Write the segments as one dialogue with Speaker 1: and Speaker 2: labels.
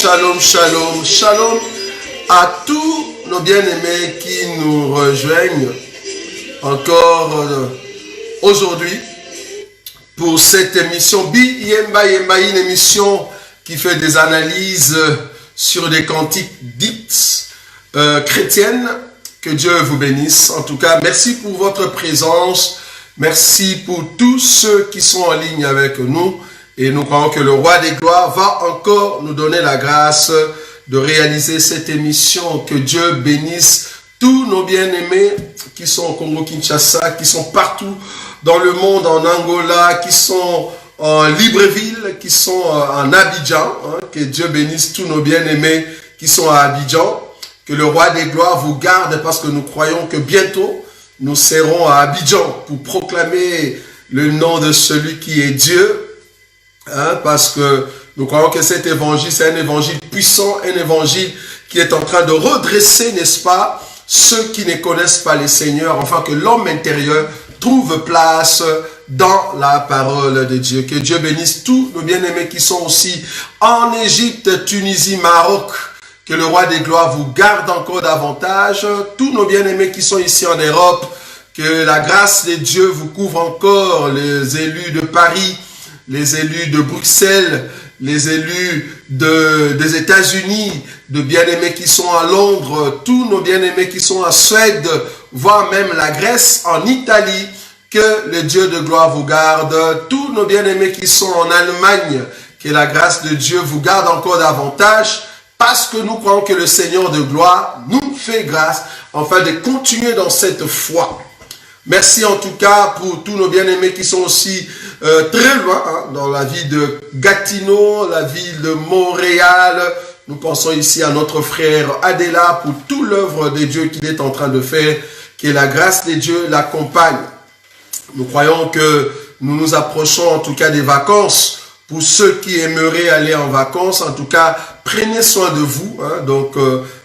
Speaker 1: shalom, shalom, shalom à tous nos bien-aimés qui nous rejoignent encore aujourd'hui pour cette émission Bi Yemba Yemba, une émission qui fait des analyses sur des cantiques dites chrétiennes. Que Dieu vous bénisse. En tout cas, merci pour votre présence. Merci pour tous ceux qui sont en ligne avec nous. Et nous croyons que le Roi des Gloires va encore nous donner la grâce de réaliser cette émission. Que Dieu bénisse tous nos bien-aimés qui sont au Congo-Kinshasa, qui sont partout dans le monde, en Angola, qui sont en Libreville, qui sont en Abidjan. Que Dieu bénisse tous nos bien-aimés qui sont à Abidjan. Que le Roi des Gloires vous garde parce que nous croyons que bientôt nous serons à Abidjan pour proclamer le nom de celui qui est Dieu. Parce que nous croyons que cet évangile, c'est un évangile puissant, un évangile qui est en train de redresser, n'est-ce pas, ceux qui ne connaissent pas les seigneurs, enfin que l'homme intérieur trouve place dans la parole de Dieu. Que Dieu bénisse tous nos bien-aimés qui sont aussi en Égypte, Tunisie, Maroc. Que le Roi des Gloires vous garde encore davantage. Tous nos bien-aimés qui sont ici en Europe, que la grâce de Dieu vous couvre encore. Les élus de Paris, les élus de Bruxelles, les élus des États-Unis, de bien-aimés qui sont à Londres, tous nos bien-aimés qui sont en Suède, voire même la Grèce, en Italie. Que le Dieu de gloire vous garde. Tous nos bien-aimés qui sont en Allemagne, que la grâce de Dieu vous garde encore davantage. Parce que nous croyons que le Seigneur de gloire nous fait grâce, afin de continuer dans cette foi. Merci en tout cas pour tous nos bien-aimés qui sont aussi très loin, dans la ville de Gatineau, la ville de Montréal. Nous pensons ici à notre frère Adela pour toute l'œuvre de Dieu qu'il est en train de faire, que la grâce de Dieu l'accompagne. Nous croyons que nous nous approchons en tout cas des vacances. Pour ceux qui aimeraient aller en vacances, en tout cas, prenez soin de vous. Donc,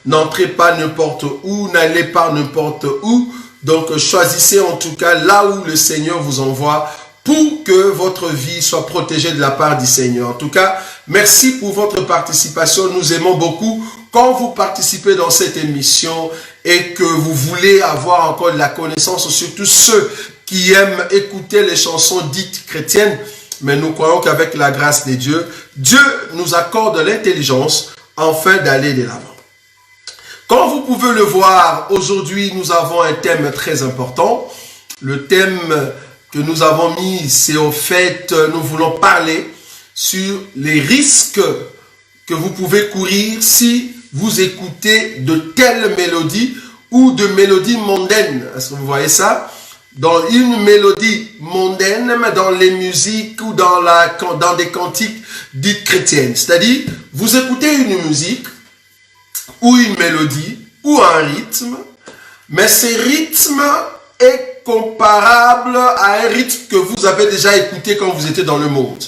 Speaker 1: n'entrez pas n'importe où, n'allez pas n'importe où. Donc, choisissez en tout cas là où le Seigneur vous envoie pour que votre vie soit protégée de la part du Seigneur. En tout cas, merci pour votre participation. Nous aimons beaucoup quand vous participez dans cette émission et que vous voulez avoir encore de la connaissance, surtout ceux qui aiment écouter les chansons dites chrétiennes. Mais nous croyons qu'avec la grâce de Dieu, Dieu nous accorde l'intelligence afin d'aller de l'avant. Comme vous pouvez le voir, aujourd'hui, nous avons un thème très important. Le thème que nous avons mis, c'est au fait, nous voulons parler sur les risques que vous pouvez courir si vous écoutez de telles mélodies ou de mélodies mondaines. Est-ce que vous voyez ça? Dans une mélodie mondaine, mais dans les musiques ou dans des cantiques dites chrétiennes. C'est-à-dire, vous écoutez une musique ou une mélodie ou un rythme, mais ce rythme est comparable à un rythme que vous avez déjà écouté quand vous étiez dans le monde.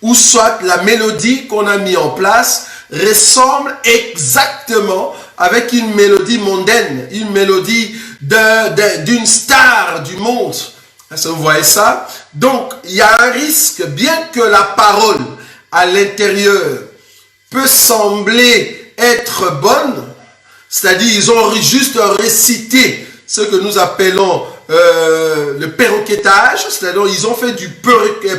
Speaker 1: Ou soit la mélodie qu'on a mis en place ressemble exactement avec une mélodie mondaine, une mélodie d'une star du monde. Est-ce que vous voyez ça? Donc, il y a un risque, bien que la parole à l'intérieur peut sembler être bonne, c'est-à-dire ils ont juste récité ce que nous appelons le perroquetage, c'est-à-dire ils ont fait du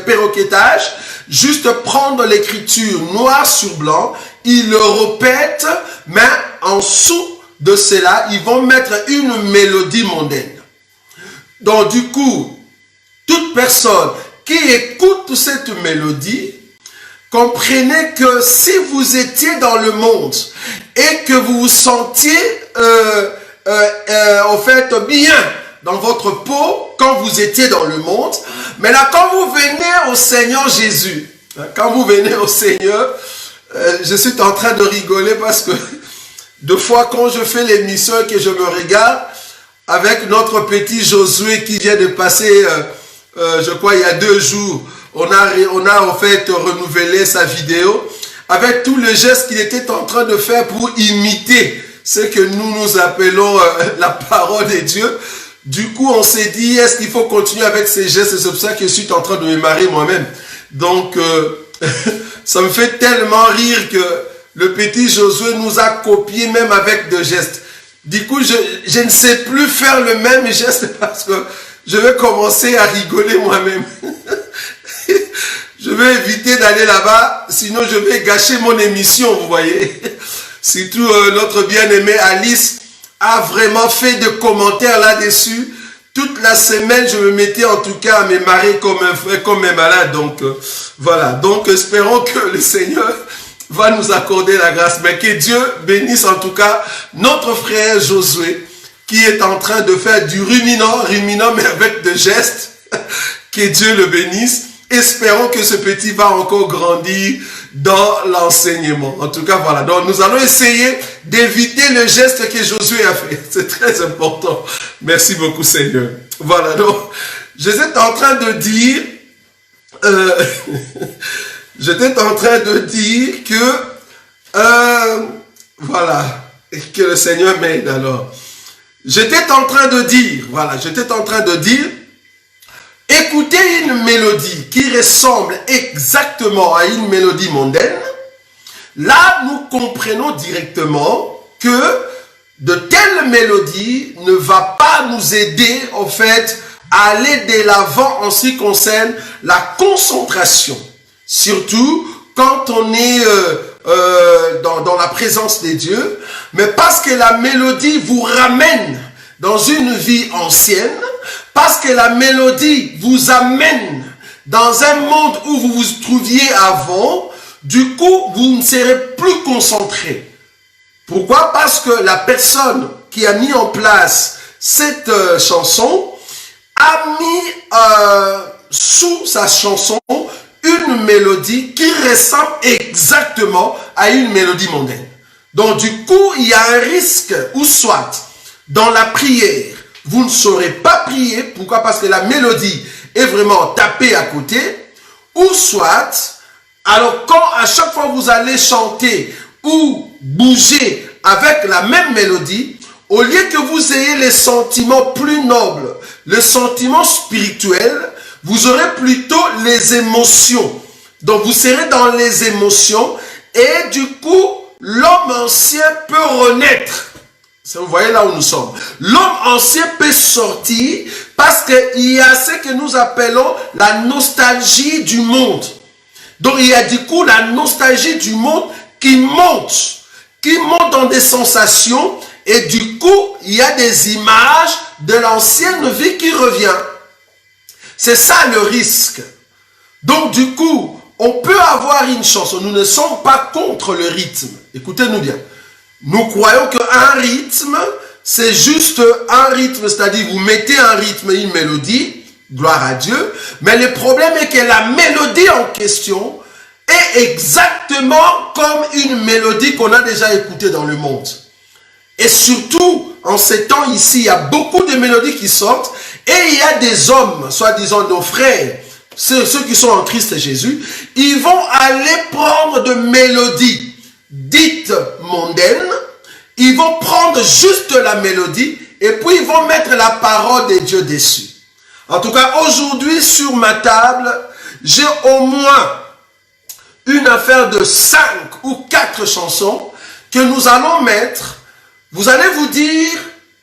Speaker 1: perroquetage, juste prendre l'écriture noir sur blanc, ils le répètent, mais en dessous de cela, ils vont mettre une mélodie mondaine. Donc du coup, toute personne qui écoute cette mélodie, comprenez que si vous étiez dans le monde et que vous vous sentiez au fait bien dans votre peau quand vous étiez dans le monde, mais là quand vous venez au Seigneur Jésus, quand vous venez au Seigneur, je suis en train de rigoler parce que deux fois quand je fais l'émission et que je me regarde avec notre petit Josué qui vient de passer, je crois il y a 2 jours, on a en fait renouvelé sa vidéo avec tous les gestes qu'il était en train de faire pour imiter ce que nous appelons la parole de Dieu. Du coup, on s'est dit, est-ce qu'il faut continuer avec ces gestes? C'est pour ça que je suis en train de me marier moi-même. Donc, ça me fait tellement rire que le petit Josué nous a copié même avec des gestes. Du coup, je ne sais plus faire le même geste parce que je vais commencer à rigoler moi-même. Je vais éviter d'aller là-bas, sinon je vais gâcher mon émission, vous voyez. Surtout notre bien-aimée Alice a vraiment fait des commentaires là-dessus. Toute la semaine, je me mettais en tout cas à me marrer comme un malade. Donc, voilà. Donc, espérons que le Seigneur va nous accorder la grâce. Mais que Dieu bénisse en tout cas notre frère Josué, qui est en train de faire du ruminant mais avec des gestes. Que Dieu le bénisse. Espérons que ce petit va encore grandir dans l'enseignement. En tout cas, voilà. Donc, nous allons essayer d'éviter le geste que Josué a fait. C'est très important. Merci beaucoup, Seigneur. Voilà. Donc, j'étais en train de dire... j'étais en train de dire que... voilà. Que le Seigneur m'aide alors. J'étais en train de dire... Voilà. J'étais en train de dire... Écoutez une mélodie qui ressemble exactement à une mélodie mondaine. Là, nous comprenons directement que de telles mélodies ne va pas nous aider, en fait, à aller de l'avant en ce qui concerne la concentration. Surtout quand on est dans la présence de Dieu. Mais parce que la mélodie vous ramène dans une vie ancienne, parce que la mélodie vous amène dans un monde où vous vous trouviez avant, du coup, vous ne serez plus concentré. Pourquoi? Parce que la personne qui a mis en place cette chanson a mis sous sa chanson une mélodie qui ressemble exactement à une mélodie mondaine. Donc, du coup, il y a un risque, ou soit, dans la prière, vous ne saurez pas prier. Pourquoi? Parce que la mélodie est vraiment tapée à côté. Ou soit, alors quand à chaque fois vous allez chanter ou bouger avec la même mélodie, au lieu que vous ayez les sentiments plus nobles, le sentiment spirituel, vous aurez plutôt les émotions. Donc vous serez dans les émotions et du coup, l'homme ancien peut renaître. Vous voyez là où nous sommes. L'homme ancien peut sortir parce qu'il y a ce que nous appelons la nostalgie du monde. Donc il y a du coup la nostalgie du monde qui monte dans des sensations et du coup il y a des images de l'ancienne vie qui revient. C'est ça le risque. Donc du coup, on peut avoir une chanson. Nous ne sommes pas contre le rythme. Écoutez-nous bien. Nous croyons qu'un rythme, c'est juste un rythme, c'est-à-dire vous mettez un rythme, une mélodie, gloire à Dieu, mais le problème est que la mélodie en question est exactement comme une mélodie qu'on a déjà écoutée dans le monde. Et surtout, en ces temps ici, il y a beaucoup de mélodies qui sortent et il y a des hommes, soi-disant nos frères, ceux qui sont en Christ Jésus, ils vont aller prendre de mélodies dites mondaines, ils vont prendre juste la mélodie et puis ils vont mettre la parole de Dieu dessus. En tout cas, aujourd'hui, sur ma table, j'ai au moins une affaire de 5 ou 4 chansons que nous allons mettre. Vous allez vous dire,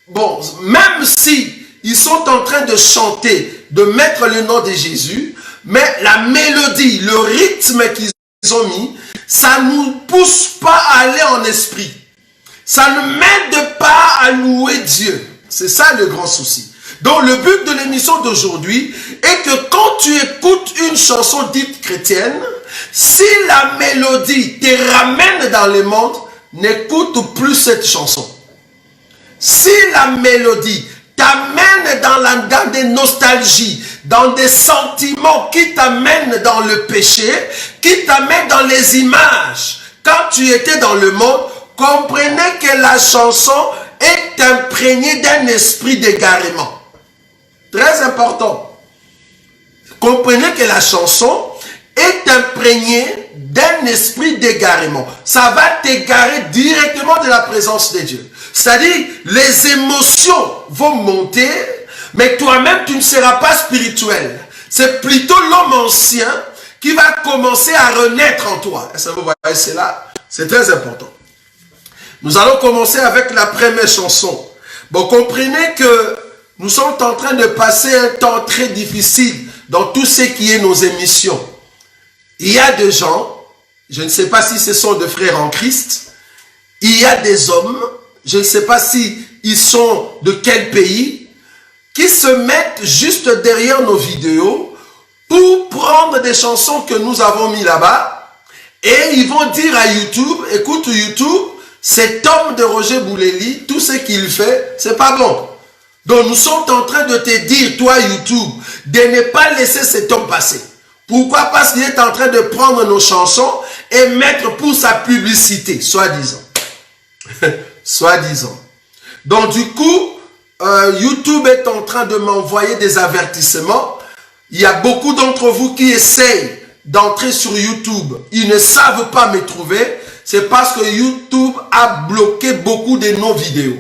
Speaker 1: bon, même si ils sont en train de chanter, de mettre le nom de Jésus, mais la mélodie, le rythme qu'ils ont mis, ça ne nous pousse pas à aller en esprit. Ça ne m'aide pas à louer Dieu. C'est ça le grand souci. Donc le but de l'émission d'aujourd'hui est que quand tu écoutes une chanson dite chrétienne, si la mélodie te ramène dans le monde, n'écoute plus cette chanson. Si la mélodie t'amène dans des nostalgies, dans des sentiments qui t'amènent dans le péché, qui t'amènent dans les images, quand tu étais dans le monde, comprenez que la chanson est imprégnée d'un esprit d'égarement. Très important. Comprenez que la chanson est imprégnée d'un esprit d'égarement. Ça va t'égarer directement de la présence de Dieu. C'est-à-dire, les émotions vont monter, mais toi-même, tu ne seras pas spirituel. C'est plutôt l'homme ancien qui va commencer à renaître en toi. Est-ce que vous voyez cela? c'est très important. Nous allons commencer avec la première chanson. Bon, comprenez que nous sommes en train de passer un temps très difficile dans tout ce qui est nos émissions. Il y a des gens, je ne sais pas si ce sont des frères en Christ, il y a des hommes, je ne sais pas si ils sont de quel pays, qui se mettent juste derrière nos vidéos pour prendre des chansons que nous avons mis là-bas et ils vont dire à YouTube, écoute YouTube, cet homme de Roger Bouleli, tout ce qu'il fait, c'est pas bon. Donc nous sommes en train de te dire, toi YouTube, de ne pas laisser cet homme passer. Pourquoi? Parce qu'il est en train de prendre nos chansons et mettre pour sa publicité, soi-disant. Soi-disant. Donc du coup, YouTube est en train de m'envoyer des avertissements. Il y a beaucoup d'entre vous qui essayent d'entrer sur YouTube. Ils ne savent pas me trouver. C'est parce que YouTube a bloqué beaucoup de nos vidéos.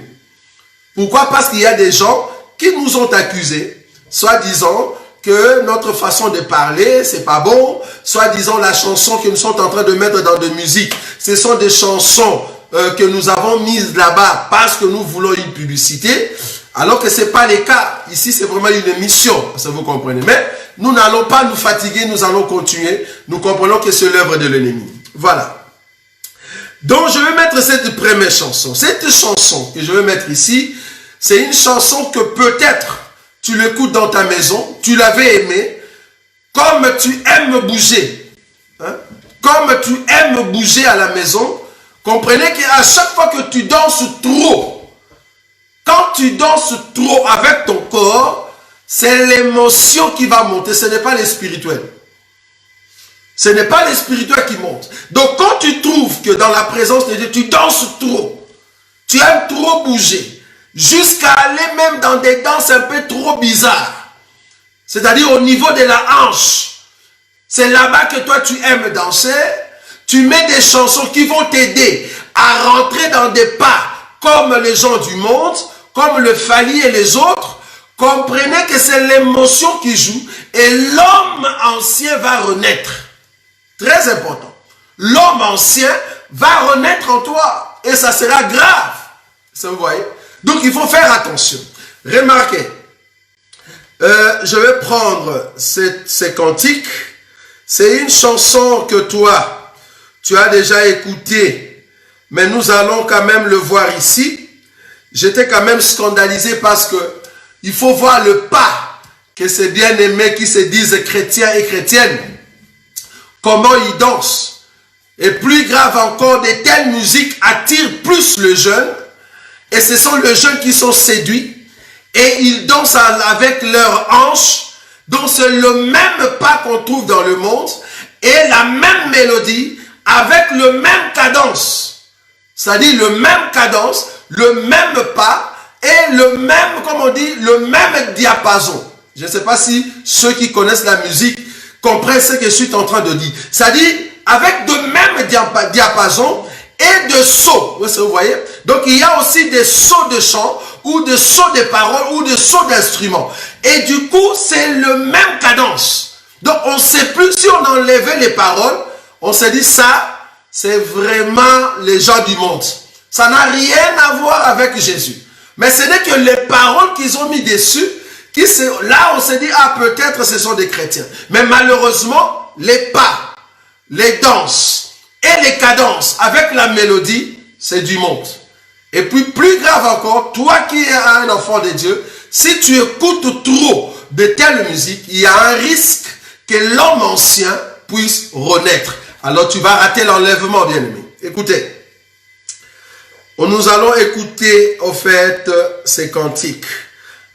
Speaker 1: Pourquoi? Parce qu'il y a des gens qui nous ont accusés, soi-disant que notre façon de parler, c'est pas bon. Soi-disant la chanson que nous sommes en train de mettre dans de musique, ce sont des chansons que nous avons mises là-bas parce que nous voulons une publicité. Alors que ce n'est pas le cas. Ici, c'est vraiment une émission. Ça vous comprenez. Mais nous n'allons pas nous fatiguer. Nous allons continuer. Nous comprenons que c'est l'œuvre de l'ennemi. Voilà. Donc, je vais mettre cette première chanson. Cette chanson que je vais mettre ici, c'est une chanson que peut-être tu l'écoutes dans ta maison. Tu l'avais aimée. Comme tu aimes bouger. Hein? Comme tu aimes bouger à la maison. Comprenez qu'à chaque fois que tu danses trop, quand tu danses trop avec ton corps, c'est l'émotion qui va monter. Ce n'est pas le spirituel. Ce n'est pas le spirituel qui monte. Donc quand tu trouves que dans la présence de Dieu, tu danses trop, tu aimes trop bouger, jusqu'à aller même dans des danses un peu trop bizarres, c'est-à-dire au niveau de la hanche, c'est là-bas que toi tu aimes danser, tu mets des chansons qui vont t'aider à rentrer dans des pas comme les gens du monde, comme le Fali et les autres. Comprenez que c'est l'émotion qui joue et l'homme ancien va renaître. Très important. L'homme ancien va renaître en toi et ça sera grave. Ça vous voyez? Donc il faut faire attention. Remarquez, je vais prendre ces cantiques. C'est une chanson que toi, tu as déjà écoutée, mais nous allons quand même le voir ici. J'étais quand même scandalisé parce que il faut voir le pas que ces bien-aimés qui se disent chrétiens et chrétiennes, comment ils dansent. Et plus grave encore, de telles musiques attirent plus le jeune. Et ce sont les jeunes qui sont séduits. Et ils dansent avec leurs hanches. Donc c'est le même pas qu'on trouve dans le monde. Et la même mélodie avec le même cadence. C'est-à-dire le même cadence, le même pas et le même, comme on dit, le même diapason. Je ne sais pas si ceux qui connaissent la musique comprennent ce que je suis en train de dire. C'est-à-dire avec de même diapason et de sauts. Vous voyez? Donc il y a aussi des sauts de chant ou des sauts de paroles ou des sauts d'instruments. Et du coup, c'est le même cadence. Donc on ne sait plus si on enlevait les paroles, on s'est dit ça, c'est vraiment les gens du monde. Ça n'a rien à voir avec Jésus. Mais ce n'est que les paroles qu'ils ont mis dessus, là on s'est dit, ah peut-être ce sont des chrétiens. Mais malheureusement, les pas, les danses et les cadences avec la mélodie, c'est du monde. Et puis plus grave encore, toi qui es un enfant de Dieu, si tu écoutes trop de telle musique, il y a un risque que l'homme ancien puisse renaître. Alors tu vas rater l'enlèvement, bien-aimé. Écoutez. Nous allons écouter, au fait, ces cantiques.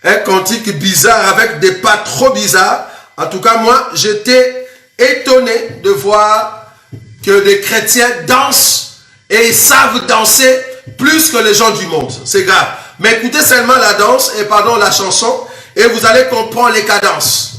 Speaker 1: Un cantique bizarre avec des pas trop bizarres. En tout cas, moi, j'étais étonné de voir que des chrétiens dansent et ils savent danser plus que les gens du monde. C'est grave. Mais écoutez seulement la danse, et pardon, la chanson, et vous allez comprendre les cadences.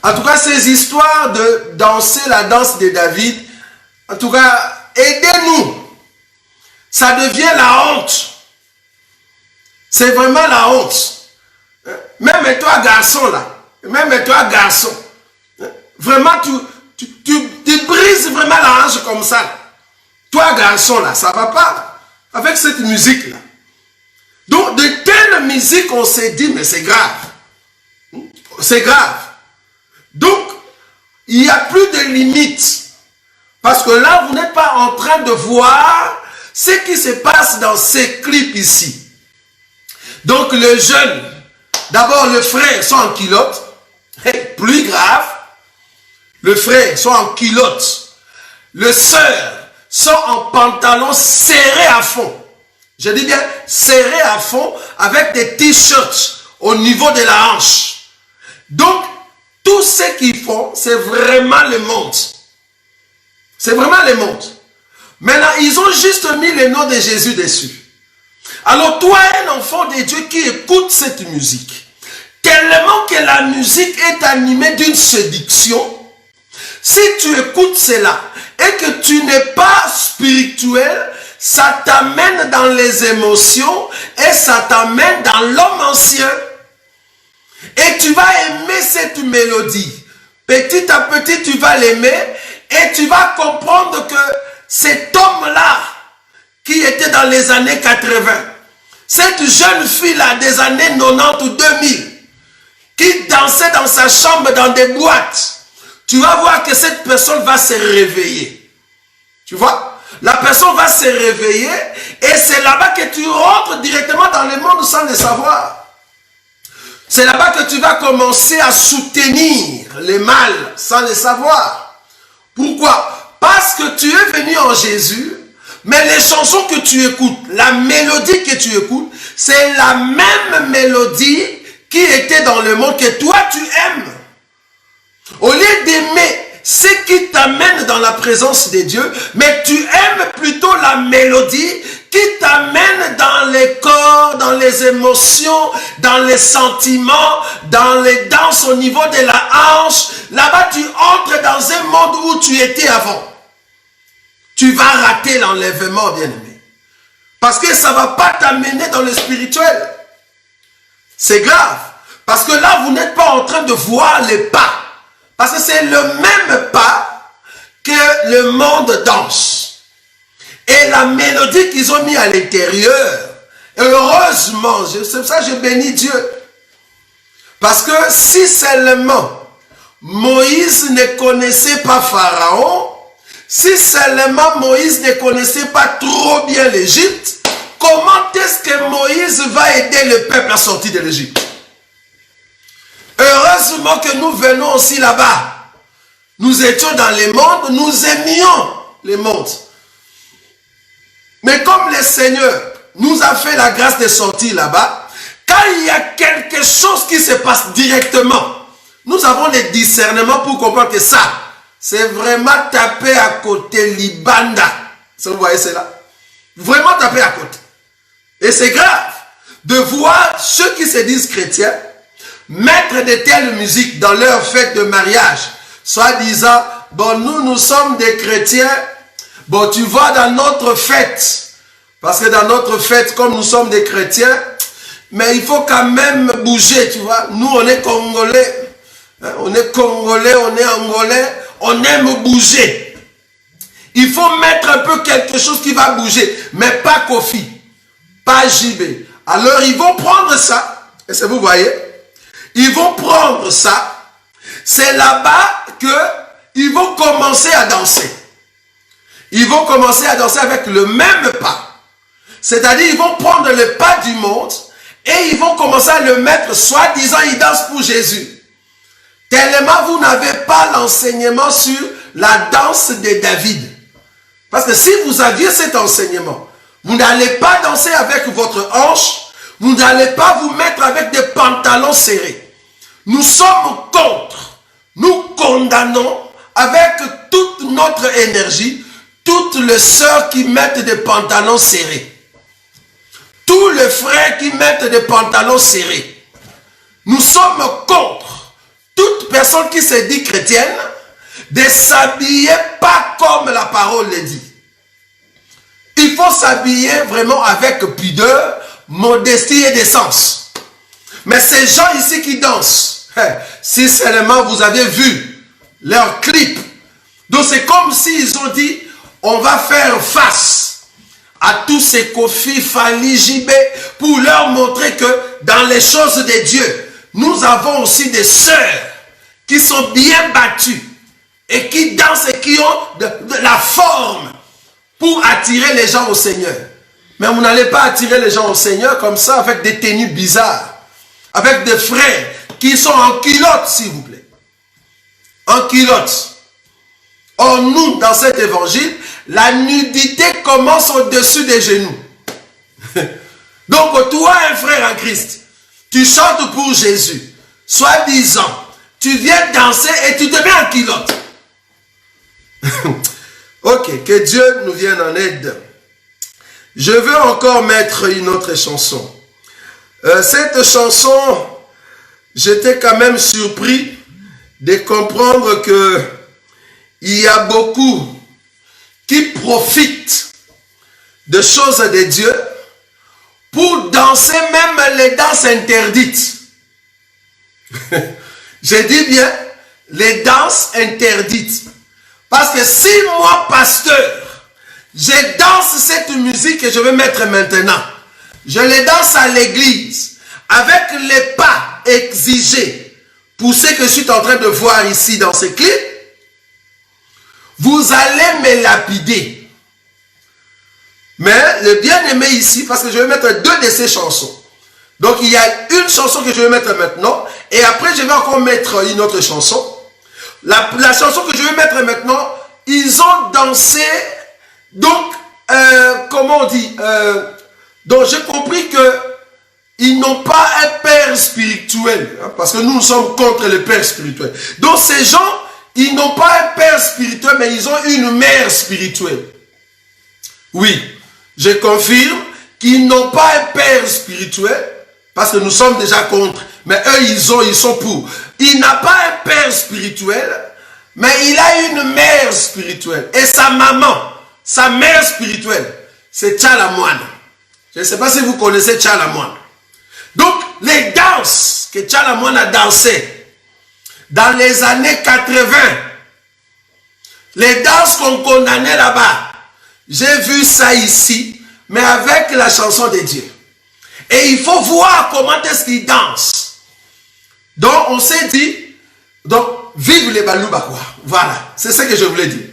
Speaker 1: En tout cas, ces histoires de danser la danse de David, en tout cas, aidez-nous. Ça devient la honte. C'est vraiment la honte. Même toi, garçon, là. Même toi, garçon. Vraiment, tu brises vraiment la hanche comme ça. Toi, garçon, là, ça ne va pas avec cette musique-là. Donc, de telle musique, on s'est dit, mais c'est grave. C'est grave. Donc, il n'y a plus de limites. Parce que là, vous n'êtes pas en train de voir ce qui se passe dans ces clips ici. Donc, le jeune, d'abord, le frère sont en culotte. Plus grave, le frère sont en culotte. Le sœur sont en pantalon serré à fond. Je dis bien serré à fond avec des t-shirts au niveau de la hanche. Donc, tout ce qu'ils font, c'est vraiment le monde. C'est vraiment le monde. Maintenant, ils ont juste mis le nom de Jésus dessus. Alors, toi, un enfant de Dieu qui écoute cette musique, tellement que la musique est animée d'une séduction, si tu écoutes cela et que tu n'es pas spirituel, ça t'amène dans les émotions et ça t'amène dans l'homme ancien. Et tu vas aimer cette mélodie. Petit à petit, tu vas l'aimer et tu vas comprendre que cet homme-là, qui était dans les années 80, cette jeune fille-là des années 90 ou 2000, qui dansait dans sa chambre dans des boîtes, tu vas voir que cette personne va se réveiller. Tu vois? La personne va se réveiller et c'est là-bas que tu rentres directement dans le monde sans le savoir. C'est là-bas que tu vas commencer à soutenir les mâles sans le savoir. Pourquoi? Parce que tu es venu en Jésus, mais les chansons que tu écoutes, la mélodie que tu écoutes, c'est la même mélodie qui était dans le monde que toi tu aimes. Au lieu d'aimer ce qui t'amène dans la présence de Dieu, mais tu aimes plutôt la mélodie qui t'amène dans les corps, dans les émotions, dans les sentiments, dans les danses au niveau de la hanche. Là-bas, tu entres dans un monde où tu étais avant. Tu vas rater l'enlèvement, bien-aimé. Parce que ça ne va pas t'amener dans le spirituel. C'est grave. Parce que là, vous n'êtes pas en train de voir les pas. Parce que c'est le même pas que le monde danse. Et la mélodie qu'ils ont mis à l'intérieur, heureusement, c'est pour ça que je bénis Dieu. Parce que si seulement Moïse ne connaissait pas Pharaon, si seulement Moïse ne connaissait pas trop bien l'Égypte, comment est-ce que Moïse va aider le peuple à sortir de l'Égypte? Heureusement que nous venons aussi là-bas. Nous étions dans le monde, nous aimions le monde. Mais comme le Seigneur nous a fait la grâce de sortir là-bas, quand il y a quelque chose qui se passe directement, nous avons le discernement pour comprendre que ça, c'est vraiment taper à côté Libanda. Vous voyez cela? Vraiment taper à côté. Et c'est grave de voir ceux qui se disent chrétiens mettre de telles musiques dans leur fête de mariage, soit disant, bon, nous sommes des chrétiens, bon, tu vois dans notre fête, parce que dans notre fête, comme nous sommes des chrétiens, mais il faut quand même bouger, tu vois, nous on est congolais, on est congolais, on est angolais, on aime bouger. Il faut mettre un peu quelque chose qui va bouger, mais pas Kofi, pas JB. Alors ils vont prendre ça, et c'est vous voyez, ils vont prendre ça, c'est là-bas qu'ils vont commencer à danser. Ils vont commencer à danser avec le même pas. C'est-à-dire, ils vont prendre le pas du monde et ils vont commencer à le mettre, soi-disant, ils dansent pour Jésus. Tellement vous n'avez pas l'enseignement sur la danse de David. Parce que si vous aviez cet enseignement, vous n'allez pas danser avec votre hanche, vous n'allez pas vous mettre avec des pantalons serrés. Nous sommes contre, nous condamnons avec toute notre énergie, toutes les sœurs qui mettent des pantalons serrés. Tous les frères qui mettent des pantalons serrés. Nous sommes contre toute toute personne qui se dit chrétienne de s'habiller pas comme la parole le dit. Il faut s'habiller vraiment avec pudeur, modestie et décence. Mais ces gens ici qui dansent, si seulement vous avez vu leur clip, donc c'est comme s'ils ont dit, on va faire face à tous ces Kofi, Fali, JB pour leur montrer que dans les choses de Dieu, nous avons aussi des sœurs qui sont bien battues et qui dansent et qui ont de la forme pour attirer les gens au Seigneur. Mais vous n'allez pas attirer les gens au Seigneur comme ça avec des tenues bizarres, avec des frères qui sont en culotte, s'il vous plaît. En culotte. Or, nous, dans cet évangile, la nudité commence au-dessus des genoux. Donc, toi, un frère en Christ, tu chantes pour Jésus. Soi-disant, tu viens danser et tu te mets en culotte. Ok, que Dieu nous vienne en aide. Je veux encore mettre une autre chanson. Cette chanson, j'étais quand même surpris de comprendre que il y a beaucoup qui profitent de choses de Dieu pour danser même les danses interdites. Je dis bien les danses interdites. Parce que si moi, pasteur, je danse cette musique que je vais mettre maintenant, je les danse à l'église avec les pas exigés pour ce que je suis en train de voir ici dans ce clip, vous allez me lapider. Mais le bien-aimé ici, parce que je vais mettre deux de ces chansons. Donc il y a une chanson que je vais mettre maintenant, et après je vais encore mettre une autre chanson. La chanson que je vais mettre maintenant, ils ont dansé, donc, comment on dit, donc j'ai compris que ils n'ont pas un père spirituel, hein, parce que nous sommes contre le père spirituel. Donc ces gens, ils n'ont pas un père spirituel, mais ils ont une mère spirituelle. Oui, je confirme qu'ils n'ont pas un père spirituel, parce que nous sommes déjà contre, mais eux, ils sont pour. Il n'a pas un père spirituel, mais il a une mère spirituelle. Et sa maman, sa mère spirituelle, c'est Tchalamoine. Je ne sais pas si vous connaissez Tchalamoine. Donc, les danses que Tchalamoine a dansées dans les années 80, les danses qu'on condamnait là-bas, j'ai vu ça ici, mais avec la chanson de Dieu. Et il faut voir comment est-ce qu'ils dansent. Donc, on s'est dit, donc, vive les Balouba, quoi. Voilà, c'est ce que je voulais dire.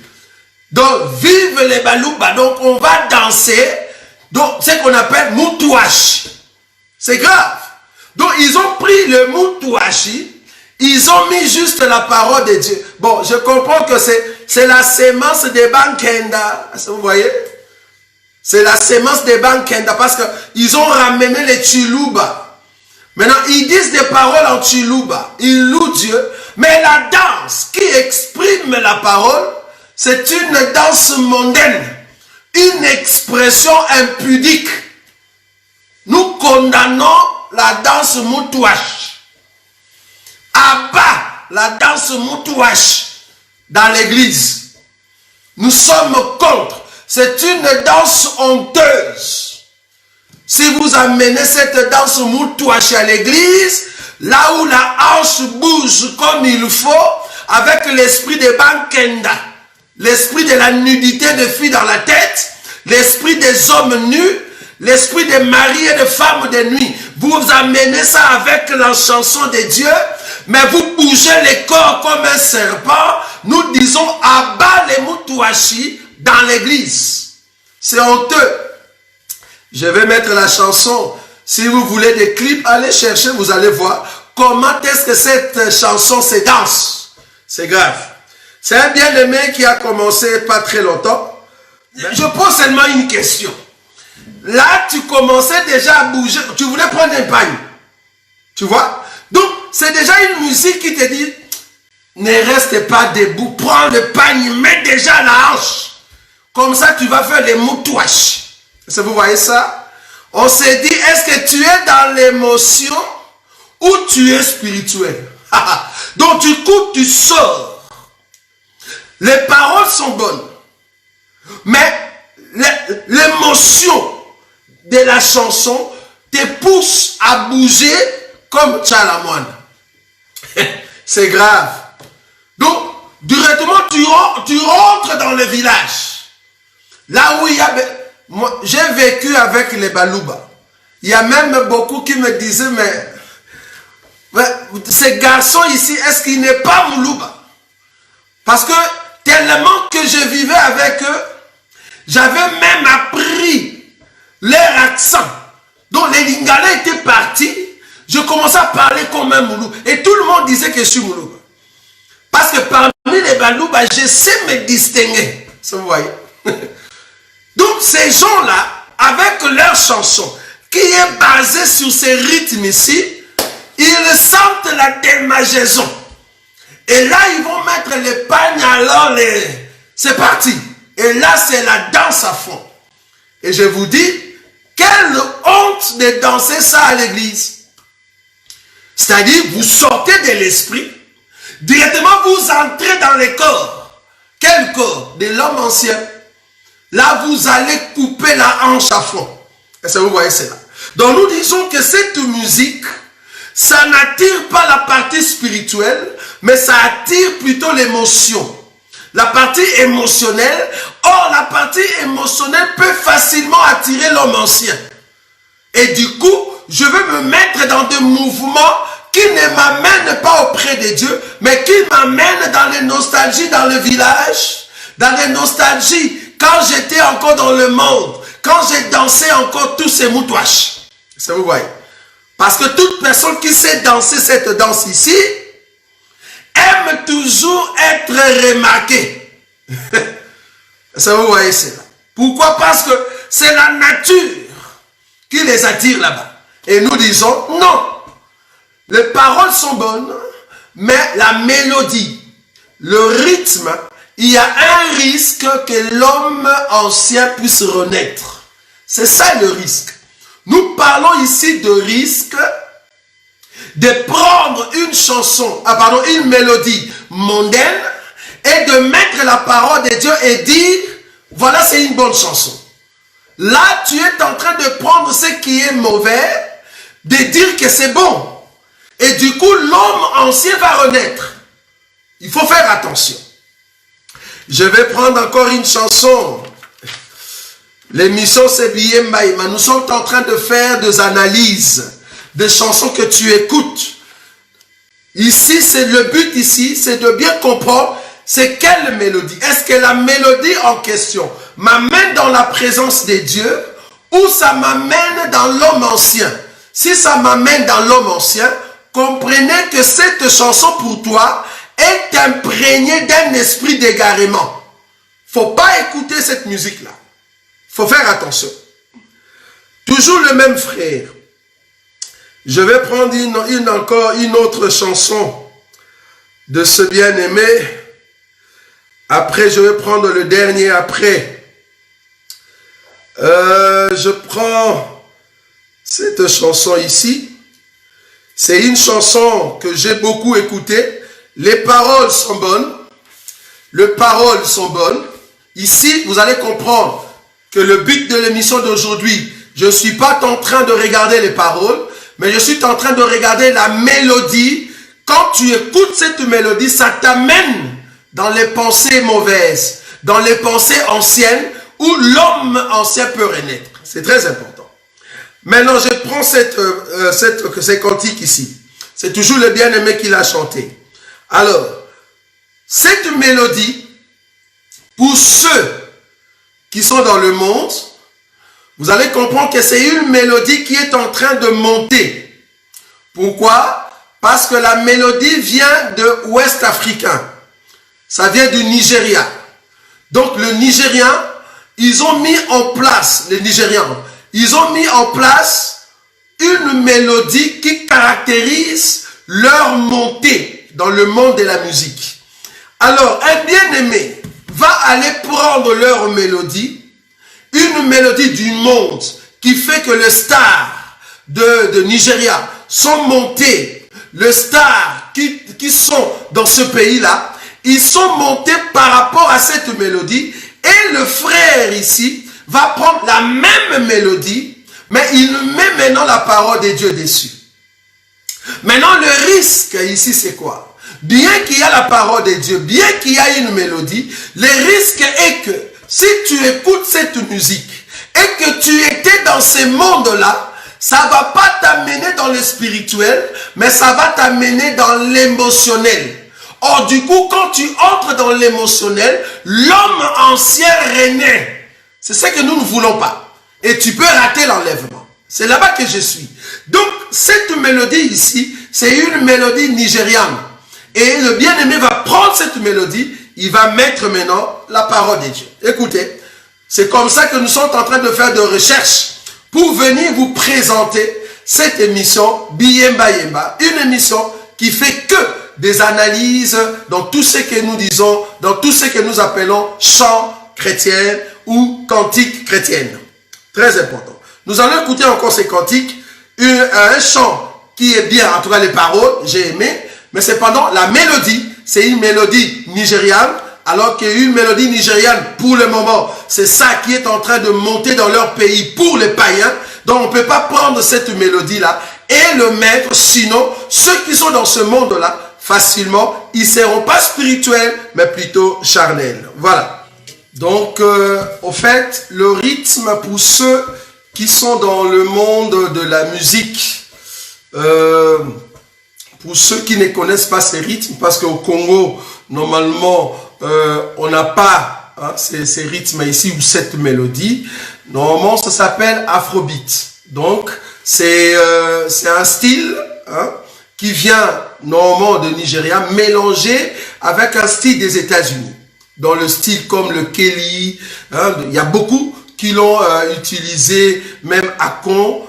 Speaker 1: Donc, vive les Balouba. Donc, on va danser, donc, ce qu'on appelle Moutouachi. C'est grave. Donc, ils ont pris le Moutouachi, ils ont mis juste la parole de Dieu. Bon, je comprends que c'est la sémence des Bankenda. Vous voyez? C'est la sémence des Bankenda parce qu'ils ont ramené les Chiluba. Maintenant, ils disent des paroles en Chiluba. Ils louent Dieu. Mais la danse qui exprime la parole, c'est une danse mondaine. Une expression impudique. Nous condamnons la danse moutouache. Abat la danse moutouache dans l'église. Nous sommes contre. C'est une danse honteuse. Si vous amenez cette danse moutouache à l'église, là où la hanche bouge comme il faut, avec l'esprit de Bankenda, l'esprit de la nudité de filles dans la tête, l'esprit des hommes nus, l'esprit des maris et des femmes de nuit, vous amenez ça avec la chanson de Dieu, mais vous bougez les corps comme un serpent. Nous disons abat les moutouachi dans l'église. C'est honteux. Je vais mettre la chanson. Si vous voulez des clips, allez chercher, vous allez voir comment est-ce que cette chanson se danse. C'est grave. C'est un bien-aimé qui a commencé pas très longtemps. Je pose seulement une question. Là, tu commençais déjà à bouger. Tu voulais prendre un pagne. Tu vois? Donc, c'est déjà une musique qui te dit, ne reste pas debout. Prends le pagne, mets déjà la hanche. Comme ça, tu vas faire les moutouaches. Est-ce que vous voyez ça? On s'est dit, est-ce que tu es dans l'émotion ou tu es spirituel? Donc du coup, tu sors. Les paroles sont bonnes. Mais l'émotion de la chanson te pousse à bouger comme Tchalamoine. C'est grave. Donc, directement, tu rentres dans le village. Là où il y a... Moi, j'ai vécu avec les Balouba. Il y a même beaucoup qui me disaient, mais ces garçons ici, est-ce qu'il n'est pas Moulouba? Parce que tellement que je vivais avec eux, j'avais même appris leur accent. Donc les Lingala étaient partis, je commençais à parler comme un Moulou. Et tout le monde disait que je suis Moulouba. Parce que parmi les Balouba, je sais me distinguer. Ça, vous voyez? Donc ces gens-là, avec leur chanson, qui est basée sur ces rythmes ici, ils sentent la démagaison. Et là, ils vont mettre les pagnes, alors c'est parti. Et là, c'est la danse à fond. Et je vous dis, quelle honte de danser ça à l'église. C'est-à-dire, vous sortez de l'esprit, directement vous entrez dans les corps. Quel corps? De l'homme ancien. Là, vous allez couper la hanche à fond. Est-ce que vous voyez cela? Donc, nous disons que cette musique, ça n'attire pas la partie spirituelle, mais ça attire plutôt l'émotion. La partie émotionnelle, or la partie émotionnelle peut facilement attirer l'homme ancien. Et du coup, je veux me mettre dans des mouvements qui ne m'amènent pas auprès de Dieu, mais qui m'amènent dans les nostalgies dans le village, dans les nostalgies quand j'étais encore dans le monde, quand j'ai dansé encore tous ces moutouaches. Ça vous voyez? Parce que toute personne qui sait danser cette danse ici, aime toujours être remarquée. Ça vous voyez cela? Pourquoi? Parce que c'est la nature qui les attire là-bas. Et nous disons, non. Les paroles sont bonnes, mais la mélodie, le rythme, il y a un risque que l'homme ancien puisse renaître. C'est ça le risque. Nous parlons ici de risque de prendre une chanson, une mélodie mondaine et de mettre la parole de Dieu et dire, voilà, c'est une bonne chanson. Là, tu es en train de prendre ce qui est mauvais, de dire que c'est bon. Et du coup, l'homme ancien va renaître. Il faut faire attention. Je vais prendre encore une chanson. L'émission c'est Biyembaïma. Nous sommes en train de faire des analyses des chansons que tu écoutes. Ici, c'est le but ici, c'est de bien comprendre c'est quelle mélodie. Est-ce que la mélodie en question m'amène dans la présence de Dieu ou ça m'amène dans l'homme ancien? Si ça m'amène dans l'homme ancien, comprenez que cette chanson pour toi est imprégnée d'un esprit d'égarement. Il ne faut pas écouter cette musique-là. Il faut faire attention. Toujours le même frère. Je vais prendre encore une autre chanson de ce bien-aimé. Après, je vais prendre le dernier après. Je prends cette chanson ici. C'est une chanson que j'ai beaucoup écoutée. Les paroles sont bonnes. Les paroles sont bonnes. Ici, vous allez comprendre que le but de l'émission d'aujourd'hui, je ne suis pas en train de regarder les paroles, mais je suis en train de regarder la mélodie. Quand tu écoutes cette mélodie, ça t'amène dans les pensées mauvaises, dans les pensées anciennes, où l'homme ancien peut renaître. C'est très important. Maintenant, je prends ces cantiques ici. C'est toujours le bien-aimé qui l'a chanté. Alors, cette mélodie, pour ceux qui sont dans le monde, vous allez comprendre que c'est une mélodie qui est en train de monter. Pourquoi? Parce que la mélodie vient de Ouest africain. Ça vient du Nigeria. Donc le Nigérien, ils ont mis en place, les Nigérians, ils ont mis en place une mélodie qui caractérise leur montée dans le monde de la musique. Alors, un bien-aimé va aller prendre leur mélodie, une mélodie du monde qui fait que les stars de Nigeria sont montés, le star qui qui sont dans ce pays-là, ils sont montés par rapport à cette mélodie et le frère ici va prendre la même mélodie, mais il met maintenant la parole de Dieu dessus. Maintenant, le risque ici, c'est quoi? Bien qu'il y a la parole de Dieu, bien qu'il y a une mélodie, le risque est que si tu écoutes cette musique et que tu étais dans ce monde-là, ça ne va pas t'amener dans le spirituel, mais ça va t'amener dans l'émotionnel. Or, du coup, quand tu entres dans l'émotionnel, l'homme ancien renaît. C'est ce que nous ne voulons pas. Et tu peux rater l'enlèvement. C'est là-bas que je suis. Donc, cette mélodie ici, c'est une mélodie nigériane. Et le bien-aimé va prendre cette mélodie, il va mettre maintenant la parole de Dieu. Écoutez, c'est comme ça que nous sommes en train de faire des recherches pour venir vous présenter cette émission Biyemba Yemba, une émission qui fait que des analyses dans tout ce que nous disons, dans tout ce que nous appelons chants chrétiens ou cantiques chrétiennes. Très important. Nous allons écouter encore ces cantiques, un chant qui est bien, en tout cas les paroles, j'ai aimé, mais cependant la mélodie, c'est une mélodie nigériane, alors qu'une mélodie nigériane, pour le moment, c'est ça qui est en train de monter dans leur pays pour les païens. Donc on ne peut pas prendre cette mélodie-là et le mettre, sinon ceux qui sont dans ce monde-là, facilement, ils ne seront pas spirituels, mais plutôt charnels. Voilà. Donc, au fait, le rythme pour ceux qui sont dans le monde de la musique, pour ceux qui ne connaissent pas ces rythmes, parce qu'au Congo, normalement, on n'a pas ces rythmes ici ou cette mélodie. Normalement, ça s'appelle Afrobeat. Donc, c'est un style qui vient normalement de Nigeria, mélangé avec un style des États-Unis. Dans le style comme le Kelly, il y a beaucoup qui l'ont utilisé, même Akon.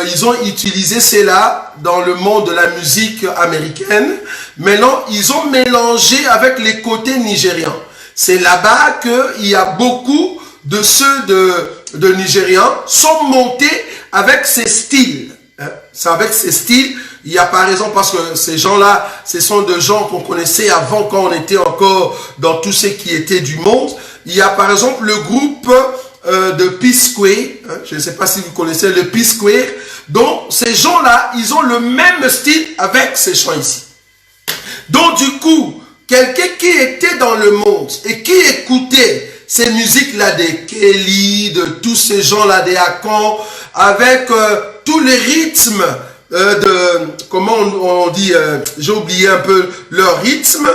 Speaker 1: Ils ont utilisé cela dans le monde de la musique américaine. Maintenant, ils ont mélangé avec les côtés nigérians. C'est là-bas qu'il y a beaucoup de ceux de Nigérians sont montés avec ces styles. C'est avec ces styles. Il y a par exemple, parce que ces gens-là, ce sont des gens qu'on connaissait avant quand on était encore dans tout ce qui était du monde. Il y a par exemple le groupe de P-Square, je ne sais pas si vous connaissez le P-Square. Donc ces gens-là, ils ont le même style avec ces chants ici. Donc du coup, quelqu'un qui était dans le monde et qui écoutait ces musiques-là de Kelly, de tous ces gens-là, des Akon, avec tous les rythmes comment on dit, j'ai oublié un peu leur rythme.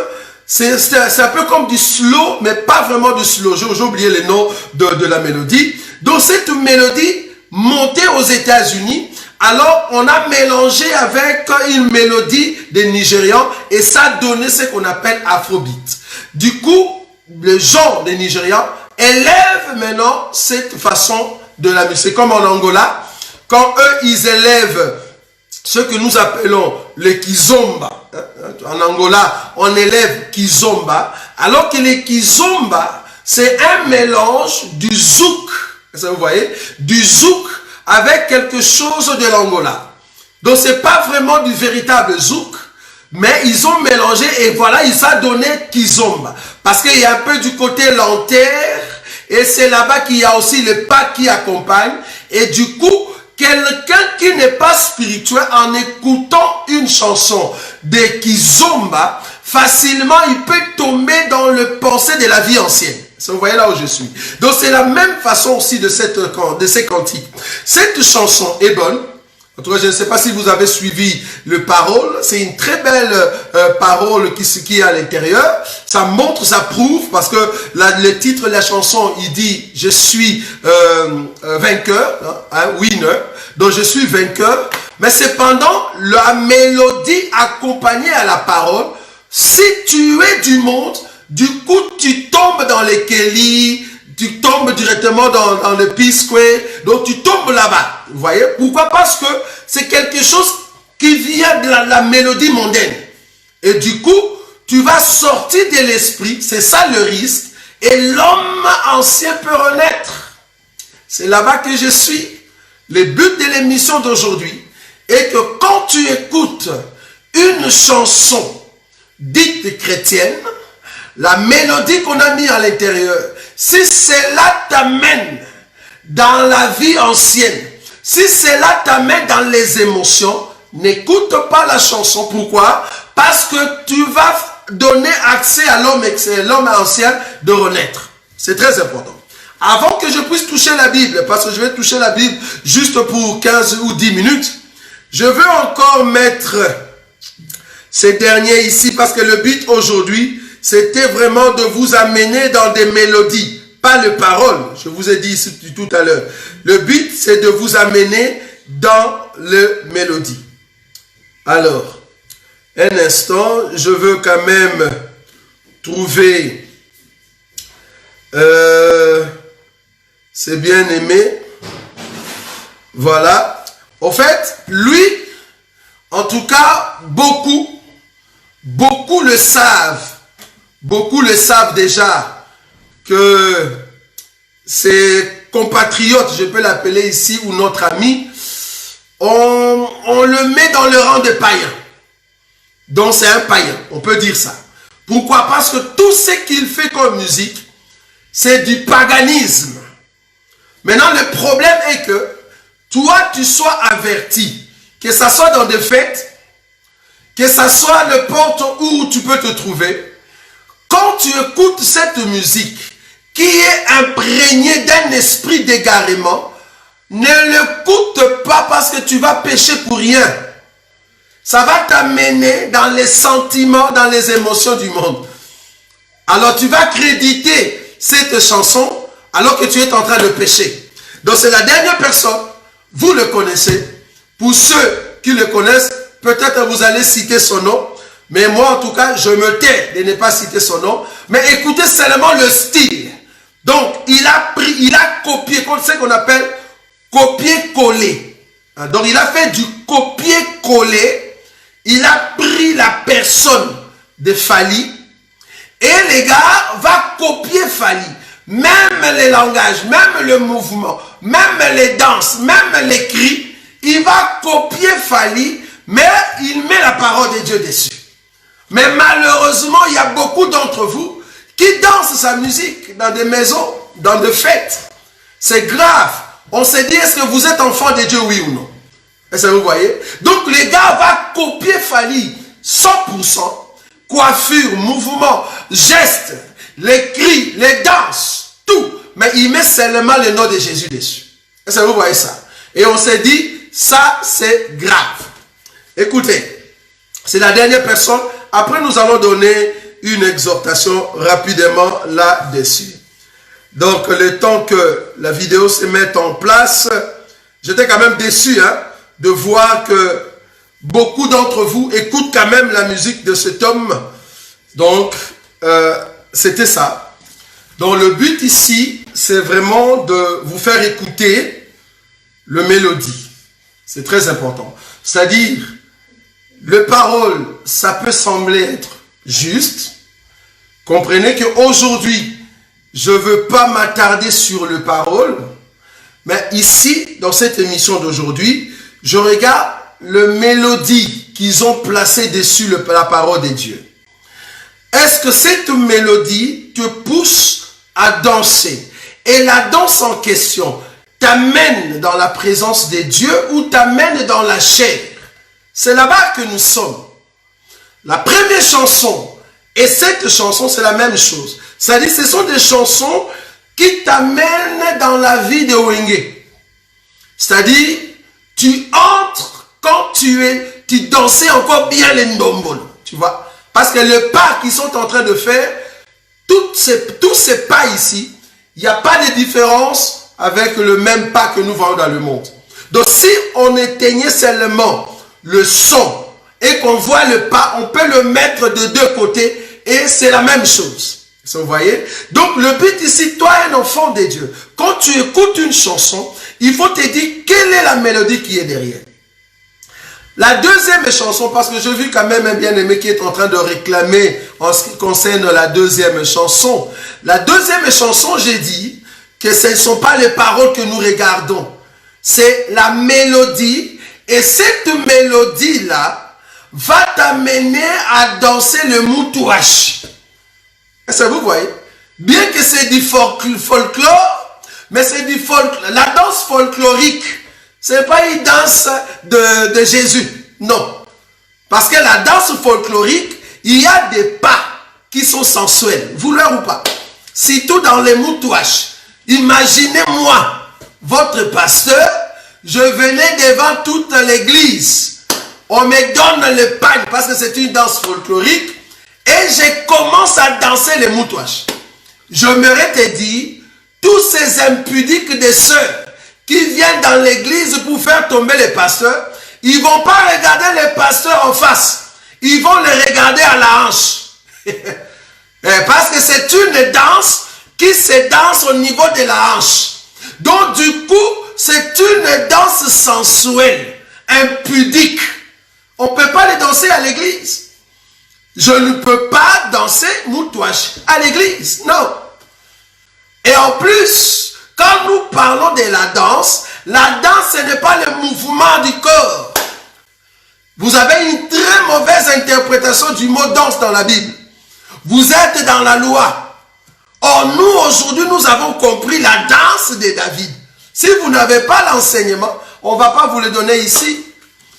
Speaker 1: C'est un peu comme du slow, mais pas vraiment du slow. J'ai oublié le nom de la mélodie. Donc cette mélodie montée aux États-Unis, alors on a mélangé avec une mélodie des Nigérians et ça donnait ce qu'on appelle Afrobeat. Du coup, les gens des Nigérians élèvent maintenant cette façon de la musique. C'est comme en Angola, quand eux, ils élèvent ce que nous appelons le kizomba. En Angola, on élève kizomba, alors que le kizomba, c'est un mélange du zouk, vous voyez, du zouk avec quelque chose de l'Angola. Donc, c'est pas vraiment du véritable zouk, mais ils ont mélangé et voilà, ils ont donné kizomba. Parce qu'il y a un peu du côté lanterre, et c'est là-bas qu'il y a aussi le pas qui accompagne, et du coup, quelqu'un qui n'est pas spirituel, en écoutant une chanson de kizomba, facilement il peut tomber dans le pensée de la vie ancienne. Vous voyez là où je suis. Donc c'est la même façon aussi de ces cantiques. Cette chanson est bonne. En tout cas, je ne sais pas si vous avez suivi le parole. C'est une très belle parole qui est à l'intérieur. Ça montre, ça prouve, parce que le titre de la chanson, il dit « Je suis vainqueur, winner ». Donc, je suis vainqueur. Mais cependant, la mélodie accompagnée à la parole, si tu es du monde, du coup, tu tombes dans les Kelly, tu tombes directement dans le P-Square, donc tu tombes là-bas. Vous voyez? Pourquoi? Parce que c'est quelque chose qui vient de la mélodie mondaine. Et du coup, tu vas sortir de l'esprit, c'est ça le risque, et l'homme ancien peut renaître. C'est là-bas que je suis. Le but de l'émission d'aujourd'hui est que quand tu écoutes une chanson dite chrétienne, la mélodie qu'on a mis à l'intérieur, si cela t'amène dans la vie ancienne, si cela t'amène dans les émotions, n'écoute pas la chanson. Pourquoi? Parce que tu vas donner accès à l'homme ancien de renaître. C'est très important. Avant que je puisse toucher la Bible, parce que je vais toucher la Bible juste pour 15 ou 10 minutes, je veux encore mettre ces derniers ici, parce que le but aujourd'hui, c'était vraiment de vous amener dans des mélodies, pas les paroles. Je vous ai dit ici tout à l'heure. Le but, c'est de vous amener dans les mélodies. Alors, un instant, je veux quand même trouver... c'est bien aimé. Voilà. Au fait, lui, en tout cas, beaucoup le savent. Beaucoup le savent déjà que ses compatriotes, je peux l'appeler ici, ou notre ami, on le met dans le rang des païens. Donc c'est un païen, on peut dire ça. Pourquoi? Parce que tout ce qu'il fait comme musique, c'est du paganisme. Maintenant, le problème est que toi, tu sois averti, que ça soit dans des fêtes, que ça soit n'importe où tu peux te trouver. Quand tu écoutes cette musique qui est imprégnée d'un esprit d'égarement, ne l'écoute pas parce que tu vas pécher pour rien. Ça va t'amener dans les sentiments, dans les émotions du monde. Alors tu vas créditer cette chanson alors que tu es en train de pécher. Donc c'est la dernière personne, vous le connaissez. Pour ceux qui le connaissent, peut-être vous allez citer son nom. Mais moi, en tout cas, je me tais de ne pas citer son nom. Mais écoutez seulement le style. Donc, il a copié, c'est ce qu'on appelle copier-coller. Donc, il a fait du copier-coller. Il a pris la personne de Fally. Et les gars, va copier Fally. Même les langages, même le mouvement, même les danses, même les cris. Il va copier Fally, mais il met la parole de Dieu dessus. Mais malheureusement, il y a beaucoup d'entre vous qui dansent sa musique dans des maisons, dans des fêtes. C'est grave. On se dit, est-ce que vous êtes enfant de Dieu, oui ou non? Est-ce que vous voyez? Donc, les gars vont copier Fally 100%. Coiffure, mouvement, gestes, les cris, les danses, tout. Mais il met seulement le nom de Jésus dessus. Est-ce que vous voyez ça? Et on s'est dit, ça, c'est grave. Écoutez, c'est la dernière personne. Après, nous allons donner une exhortation rapidement là-dessus. Donc, le temps que la vidéo se mette en place, j'étais quand même déçu de voir que beaucoup d'entre vous écoutent quand même la musique de cet homme. Donc, c'était ça. Donc, le but ici, c'est vraiment de vous faire écouter le mélodie. C'est très important. C'est-à-dire, le parole, ça peut sembler être juste. Comprenez qu'aujourd'hui, je ne veux pas m'attarder sur le parole. Mais ici, dans cette émission d'aujourd'hui, je regarde le mélodie qu'ils ont placé dessus la parole de Dieu. Est-ce que cette mélodie te pousse à danser? Et la danse en question t'amène dans la présence de Dieu ou t'amène dans la chair? C'est là-bas que nous sommes. La première chanson et cette chanson, c'est la même chose. C'est-à-dire, ce sont des chansons qui t'amènent dans la vie de Wenge. C'est-à-dire, tu entres quand tu dansais encore bien les ndombolo. Tu vois? Parce que le pas qu'ils sont en train de faire, tous ces pas ici, il n'y a pas de différence avec le même pas que nous voyons dans le monde. Donc, si on éteignait seulement le son et qu'on voit le pas, on peut le mettre de deux côtés et c'est la même chose. Vous voyez? Donc le but ici, toi un enfant de Dieu, quand tu écoutes une chanson, il faut te dire quelle est la mélodie qui est derrière. La deuxième chanson, parce que j'ai vu quand même un bien-aimé qui est en train de réclamer en ce qui concerne la deuxième chanson. La deuxième chanson, j'ai dit que ce ne sont pas les paroles que nous regardons. C'est la mélodie. Et cette mélodie-là va t'amener à danser le moutouache. Est-ce que vous voyez? Bien que c'est du folklore, mais c'est du folklore. La danse folklorique, ce n'est pas une danse de Jésus. Non. Parce que la danse folklorique, il y a des pas qui sont sensuels. Vouloir ou pas. Surtout dans les moutouaches. Imaginez-moi, votre pasteur, je venais devant toute l'église. On me donne le pagne parce que c'est une danse folklorique. Et je commence à danser les moutouaches. Je m'aurais te dit, tous ces impudiques des sœurs qui viennent dans l'église pour faire tomber les pasteurs, ils ne vont pas regarder les pasteurs en face. Ils vont les regarder à la hanche. Parce que c'est une danse qui se danse au niveau de la hanche. Donc du coup, c'est une danse sensuelle, impudique. On ne peut pas les danser à l'église. Je ne peux pas danser moutouache à l'église, non. Et en plus, quand nous parlons de la danse, ce n'est pas le mouvement du corps. Vous avez une très mauvaise interprétation du mot danse dans la Bible. Vous êtes dans la loi. Or, nous, aujourd'hui, nous avons compris la danse de David. Si vous n'avez pas l'enseignement, on ne va pas vous le donner ici.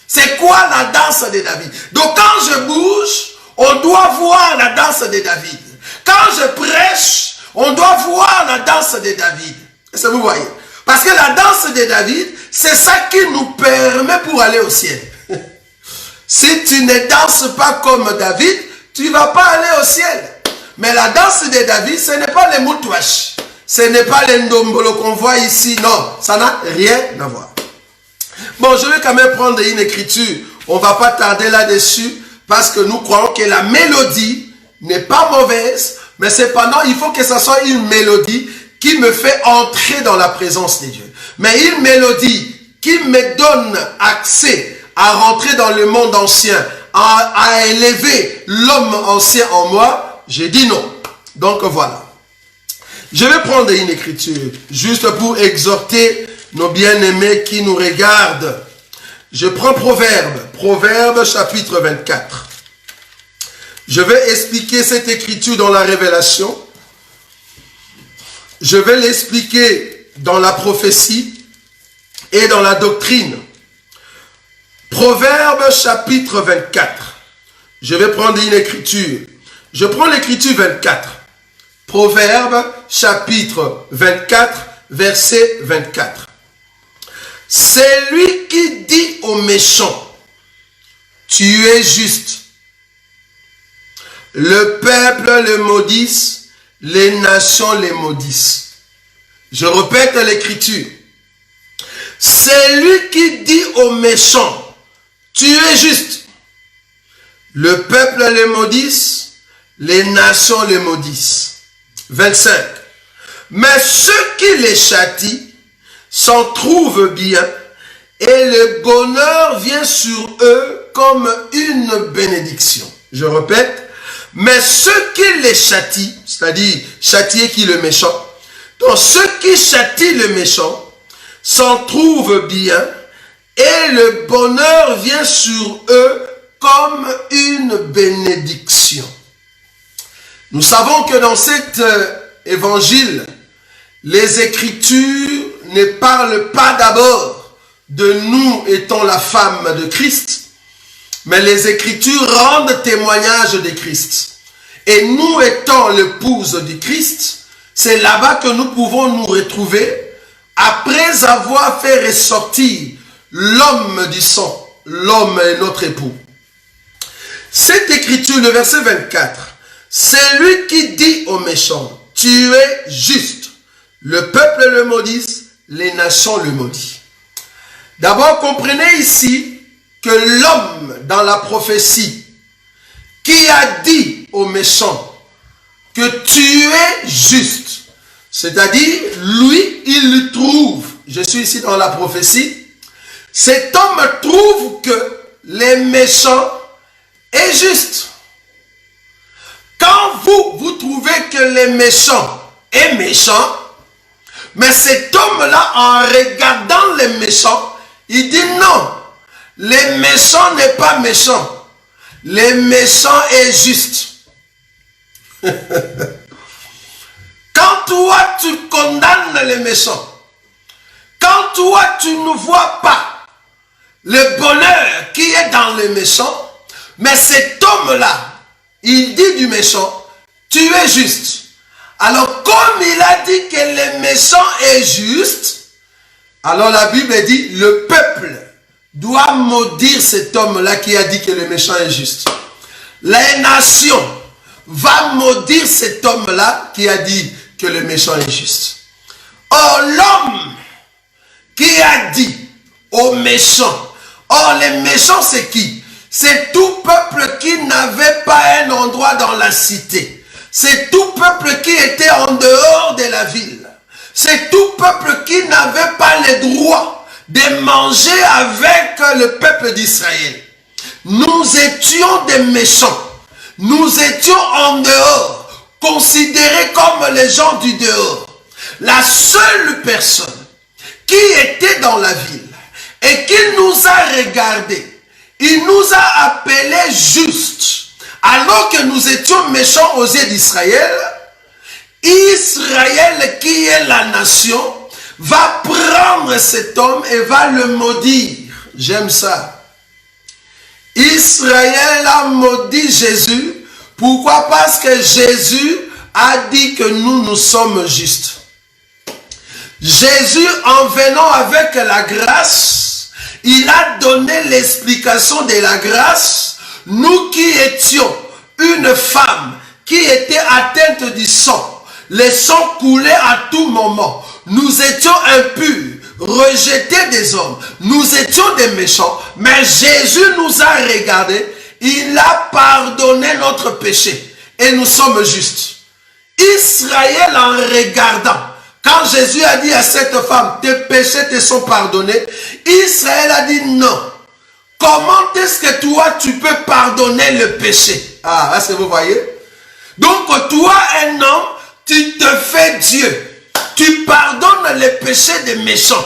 Speaker 1: C'est quoi la danse de David? Donc, quand je bouge, on doit voir la danse de David. Quand je prêche, on doit voir la danse de David. Est-ce que vous voyez? Parce que la danse de David, c'est ça qui nous permet pour aller au ciel. Si tu ne danses pas comme David, tu ne vas pas aller au ciel. Mais la danse de David, ce n'est pas les moutouaches. Ce n'est pas les ndombolo qu'on voit ici. Non, ça n'a rien à voir. Bon, je vais quand même prendre une écriture. On ne va pas tarder là-dessus. Parce que nous croyons que la mélodie n'est pas mauvaise. Mais cependant, il faut que ce soit une mélodie qui me fait entrer dans la présence de Dieu. Mais une mélodie qui me donne accès à rentrer dans le monde ancien, à élever l'homme ancien en moi, j'ai dit non. Donc voilà. Je vais prendre une écriture juste pour exhorter nos bien-aimés qui nous regardent. Je prends Proverbe chapitre 24. Je vais expliquer cette écriture dans la révélation. Je vais l'expliquer dans la prophétie et dans la doctrine. Proverbe chapitre 24. Je vais prendre une écriture. Je prends l'écriture 24. Proverbe chapitre 24, verset 24. C'est lui qui dit aux méchants, tu es juste. Le peuple le maudisse, les nations les maudissent. Je répète l'écriture. C'est lui qui dit aux méchants, tu es juste. Le peuple le maudisse, les nations les maudissent. 25. Mais ceux qui les châtient s'en trouvent bien, et le bonheur vient sur eux comme une bénédiction. Je répète, mais ceux qui les châtient, c'est-à-dire châtier qui le méchant, donc ceux qui châtient le méchant s'en trouvent bien, et le bonheur vient sur eux comme une bénédiction. Nous savons que dans cet évangile, les Écritures ne parlent pas d'abord de nous étant la femme de Christ, mais les Écritures rendent témoignage de Christ. Et nous étant l'épouse du Christ, c'est là-bas que nous pouvons nous retrouver après avoir fait ressortir l'homme du sang. L'homme est notre époux. Cette écriture, le verset 24, c'est lui qui dit aux méchants, tu es juste. Le peuple le maudisse, les nations le maudissent. D'abord, comprenez ici que l'homme dans la prophétie qui a dit aux méchants que tu es juste, c'est-à-dire, lui, il trouve, je suis ici dans la prophétie, cet homme trouve que les méchants est juste. Quand vous trouvez que les méchants est méchant, mais cet homme-là, en regardant les méchants, il dit non, les méchants n'est pas méchant. les méchants et justes. Quand toi tu condamnes les méchants, quand toi tu ne vois pas le bonheur qui est dans les méchants, mais cet homme-là, il dit du méchant, tu es juste. Alors comme il a dit que le méchant est juste, alors la Bible dit, le peuple doit maudire cet homme-là qui a dit que le méchant est juste. Les nations vont maudire cet homme-là qui a dit que le méchant est juste. Or l'homme qui a dit aux méchants, or les méchants c'est qui? C'est tout peuple qui n'avait pas un endroit dans la cité. C'est tout peuple qui était en dehors de la ville. C'est tout peuple qui n'avait pas le droit de manger avec le peuple d'Israël. Nous étions des méchants. Nous étions en dehors, considérés comme les gens du dehors. La seule personne qui était dans la ville et qui nous a regardés, il nous a appelés justes. Alors que nous étions méchants aux yeux d'Israël, Israël qui est la nation, va prendre cet homme et va le maudire. J'aime ça. Israël a maudit Jésus. Pourquoi? Parce que Jésus a dit que nous sommes justes. Jésus, en venant avec la grâce, il a donné l'explication de la grâce. Nous qui étions une femme qui était atteinte du sang, le sang coulait à tout moment. Nous étions impurs, rejetés des hommes. Nous étions des méchants. Mais Jésus nous a regardés. Il a pardonné notre péché. Et nous sommes justes. Israël en regardant, quand Jésus a dit à cette femme, tes péchés te sont pardonnés, Israël a dit non. Comment est-ce que toi, tu peux pardonner le péché? Ah, est-ce que vous voyez? Donc, toi, un homme, tu te fais Dieu. Tu pardonnes les péchés des méchants.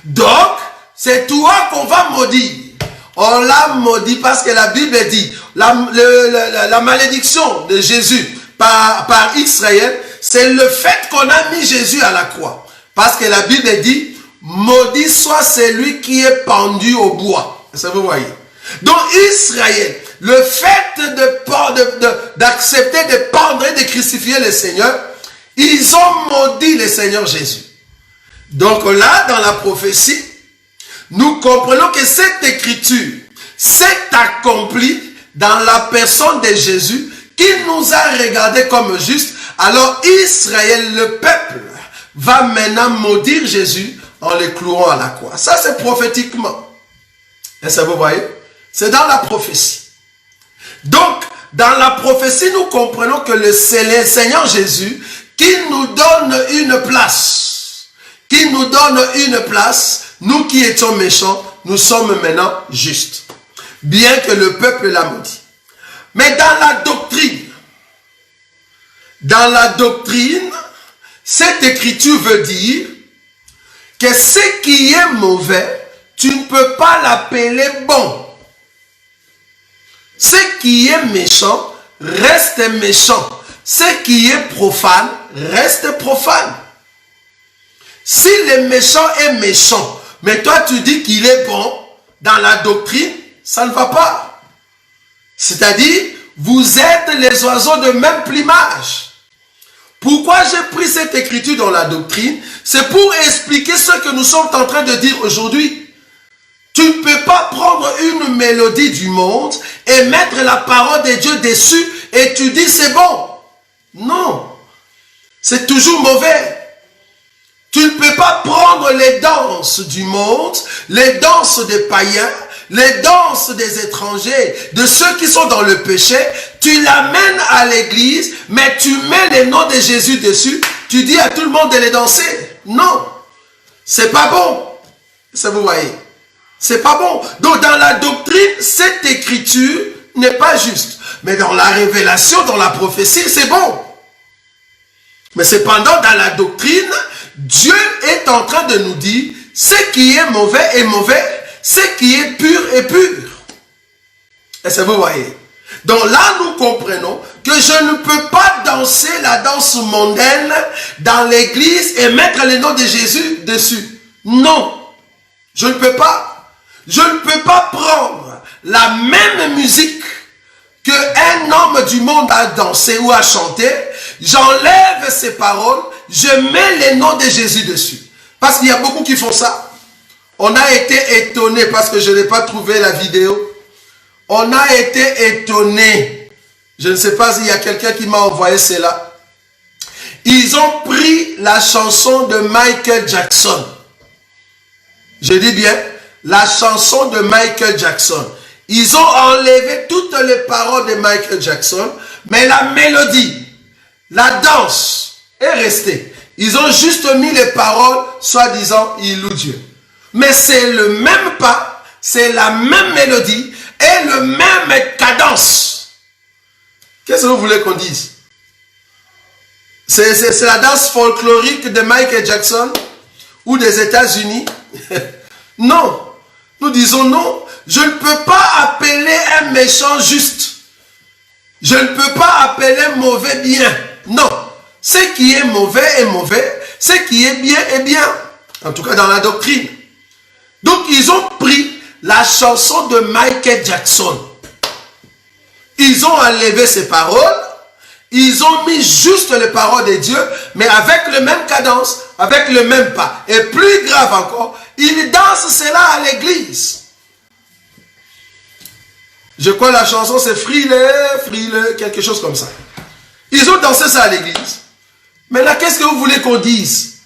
Speaker 1: Donc, c'est toi qu'on va maudire. On l'a maudit parce que la Bible dit, la malédiction de Jésus par Israël, c'est le fait qu'on a mis Jésus à la croix. Parce que la Bible dit, maudit soit celui qui est pendu au bois. Ça vous voyez. Donc Israël, le fait d'accepter de pendre et de crucifier le Seigneur, ils ont maudit le Seigneur Jésus. Donc là, dans la prophétie, nous comprenons que cette écriture s'est accomplie dans la personne de Jésus qui nous a regardés comme justes. Alors Israël, le peuple, va maintenant maudire Jésus en le clouant à la croix. Ça, c'est prophétiquement. Est-ce que vous voyez? C'est dans la prophétie. Donc, dans la prophétie, nous comprenons que le Seigneur Jésus, qui nous donne une place, nous qui étions méchants, nous sommes maintenant justes. Bien que le peuple l'a maudit. Mais dans la doctrine, cette écriture veut dire que ce qui est mauvais, tu ne peux pas l'appeler bon. Ce qui est méchant, reste méchant. Ce qui est profane, reste profane. Si le méchant est méchant, mais toi tu dis qu'il est bon, dans la doctrine, ça ne va pas. C'est-à-dire, vous êtes les oiseaux de même plumage. Pourquoi j'ai pris cette écriture dans la doctrine? C'est pour expliquer ce que nous sommes en train de dire aujourd'hui. Tu ne peux pas prendre une mélodie du monde et mettre la parole de Dieu dessus et tu dis c'est bon. Non. C'est toujours mauvais. Tu ne peux pas prendre les danses du monde, les danses des païens, les danses des étrangers, de ceux qui sont dans le péché. Tu l'amènes à l'église, mais tu mets le nom de Jésus dessus. Tu dis à tout le monde de les danser. Non. C'est pas bon. Ça vous voyez. C'est pas bon. Donc dans la doctrine, cette écriture n'est pas juste. Mais dans la révélation, dans la prophétie, c'est bon. Mais cependant, dans la doctrine, Dieu est en train de nous dire, ce qui est mauvais, ce qui est pur est pur. Est-ce que vous voyez? Donc là, nous comprenons que je ne peux pas danser la danse mondaine dans l'église et mettre le nom de Jésus dessus. Non, je ne peux pas. Je ne peux pas prendre la même musique qu'un homme du monde a dansé ou a chanté. J'enlève ces paroles, je mets le nom de Jésus dessus. Parce qu'il y a beaucoup qui font ça. On a été étonnés parce que je n'ai pas trouvé la vidéo. On a été étonnés. Je ne sais pas s'il y a quelqu'un qui m'a envoyé cela. Ils ont pris la chanson de Michael Jackson. Je dis bien, la chanson de Michael Jackson. Ils ont enlevé toutes les paroles de Michael Jackson, mais la mélodie, la danse est restée. Ils ont juste mis les paroles, soi-disant, ils louent Dieu. Mais c'est le même pas, c'est la même mélodie et le même cadence. Qu'est-ce que vous voulez qu'on dise? C'est la danse folklorique de Michael Jackson ou des États-Unis? Non. Nous disons non. Je ne peux pas appeler un méchant juste. Je ne peux pas appeler mauvais bien. Non. Ce qui est mauvais est mauvais. Ce qui est bien est bien. En tout cas dans la doctrine. Donc ils ont pris la chanson de Michael Jackson. Ils ont enlevé ses paroles. Ils ont mis juste les paroles de Dieu, mais avec le même cadence, avec le même pas. Et plus grave encore, ils dansent cela à l'église. Je crois la chanson c'est frileux, frileux, quelque chose comme ça. Ils ont dansé ça à l'église. Maintenant, qu'est-ce que vous voulez qu'on dise?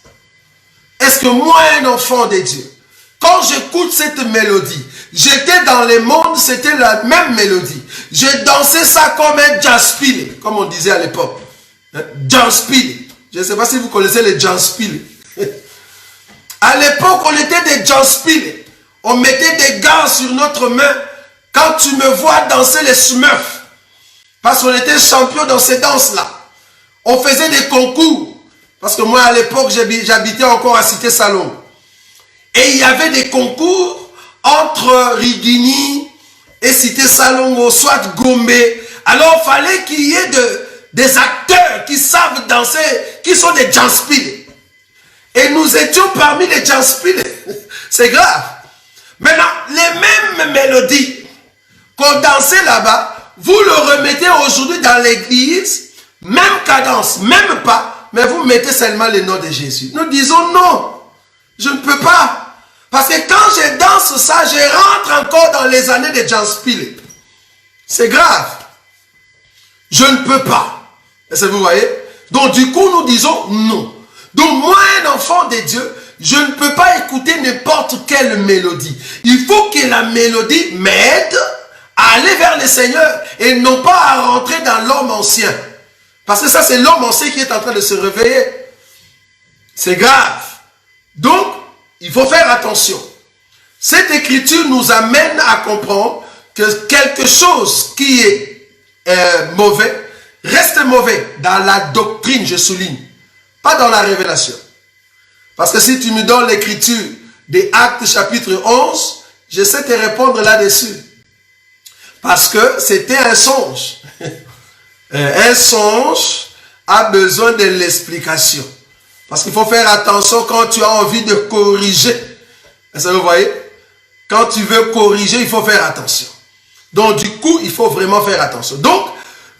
Speaker 1: Est-ce que moi, un enfant de Dieu, quand j'écoute cette mélodie, j'étais dans le monde, c'était la même mélodie. J'ai dansé ça comme un jazzpile, comme on disait à l'époque. Jazzpile. Je ne sais pas si vous connaissez les jazzpile. À l'époque, on était des jazzpile. On mettait des gants sur notre main. Quand tu me vois danser les Smurfs, parce qu'on était champion dans ces danses-là. On faisait des concours. Parce que moi, à l'époque, j'habitais encore à Cité-Salon. Et il y avait des concours entre Rigini et Cité-Salongo, soit Gombe. Alors, il fallait qu'il y ait des acteurs qui savent danser, qui sont des jazzpile. Et nous étions parmi les jazzpile. C'est grave. Maintenant, les mêmes mélodies qu'on dansait là-bas, vous le remettez aujourd'hui dans l'église, même cadence, même pas, mais vous mettez seulement le nom de Jésus. Nous disons non, je ne peux pas. Parce que quand je danse ça, je rentre encore dans les années de jazzpile. C'est grave. Je ne peux pas. Est-ce que vous voyez? Donc du coup, nous disons non. Donc moi, un enfant de Dieu, je ne peux pas écouter n'importe quelle mélodie. Il faut que la mélodie m'aide à aller vers le Seigneur et non pas à rentrer dans l'homme ancien. Parce que ça, c'est l'homme ancien qui est en train de se réveiller. C'est grave. Donc, il faut faire attention. Cette écriture nous amène à comprendre que quelque chose qui est mauvais, reste mauvais dans la doctrine, je souligne. Pas dans la révélation. Parce que si tu me donnes l'écriture des Actes chapitre 11, je sais te répondre là-dessus. Parce que c'était un songe. Un songe a besoin de l'explication. Parce qu'il faut faire attention quand tu as envie de corriger. Est-ce que vous voyez? Quand tu veux corriger, il faut faire attention. Donc du coup, il faut vraiment faire attention. Donc,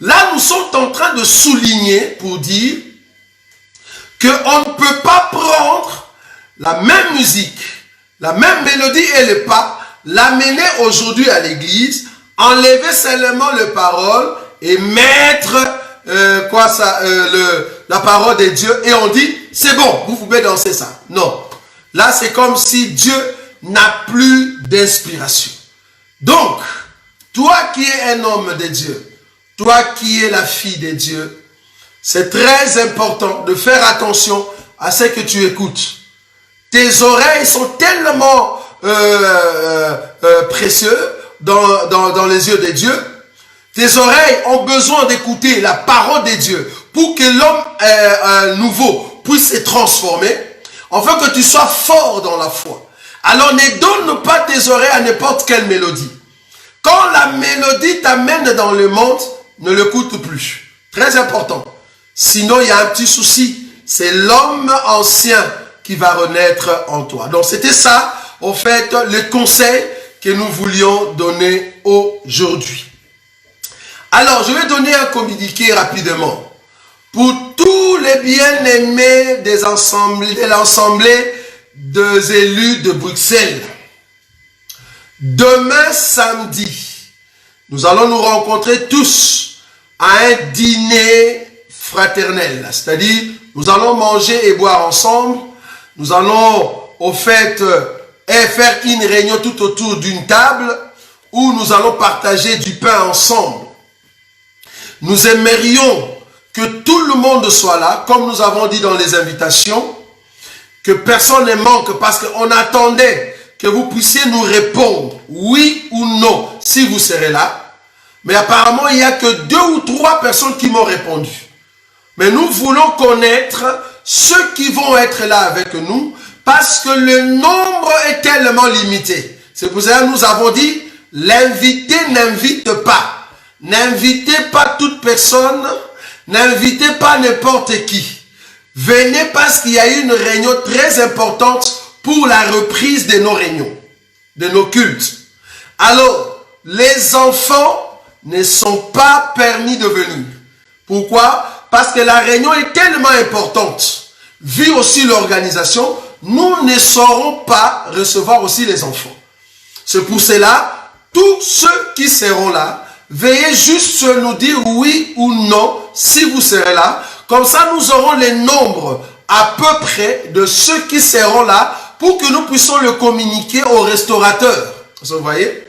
Speaker 1: là, nous sommes en train de souligner pour dire qu'on ne peut pas prendre la même musique, la même mélodie et le pas, l'amener aujourd'hui à l'église, enlever seulement les paroles et mettre la parole de Dieu et on dit, c'est bon, vous pouvez danser ça. Non. Là, c'est comme si Dieu n'a plus d'inspiration. Donc, toi qui es un homme de Dieu, toi qui es la fille de Dieu, c'est très important de faire attention à ce que tu écoutes. Tes oreilles sont tellement précieuses dans les yeux de Dieu. Tes oreilles ont besoin d'écouter la parole de Dieu pour que l'homme nouveau puisse se transformer, afin que tu sois fort dans la foi. Alors ne donne pas tes oreilles à n'importe quelle mélodie. Quand la mélodie t'amène dans le monde, ne l'écoute plus. Très important. Sinon, il y a un petit souci. C'est l'homme ancien qui va renaître en toi. Donc, c'était ça, en fait, le conseil que nous voulions donner aujourd'hui. Alors, je vais donner un communiqué rapidement. Pour tous les bien-aimés de l'Assemblée des élus de Bruxelles. Demain samedi, nous allons nous rencontrer tous à un dîner fraternel. C'est-à-dire, nous allons manger et boire ensemble. Nous allons, au fait, faire une réunion tout autour d'une table où nous allons partager du pain ensemble. Nous aimerions que tout le monde soit là, comme nous avons dit dans les invitations, que personne ne manque parce qu'on attendait que vous puissiez nous répondre oui ou non si vous serez là. Mais apparemment, il n'y a que 2 ou 3 personnes qui m'ont répondu. Mais nous voulons connaître ceux qui vont être là avec nous parce que le nombre est tellement limité. C'est pour ça que nous avons dit, l'invité n'invite pas. N'invitez pas toute personne, n'invitez pas n'importe qui. Venez parce qu'il y a une réunion très importante pour la reprise de nos réunions, de nos cultes. Alors, les enfants ne sont pas permis de venir. Pourquoi? Parce que la réunion est tellement importante. Vu aussi l'organisation, nous ne saurons pas recevoir aussi les enfants. C'est pour cela, tous ceux qui seront là, veuillez juste nous dire oui ou non si vous serez là. Comme ça, nous aurons les nombres à peu près de ceux qui seront là pour que nous puissions le communiquer au restaurateur. Vous voyez?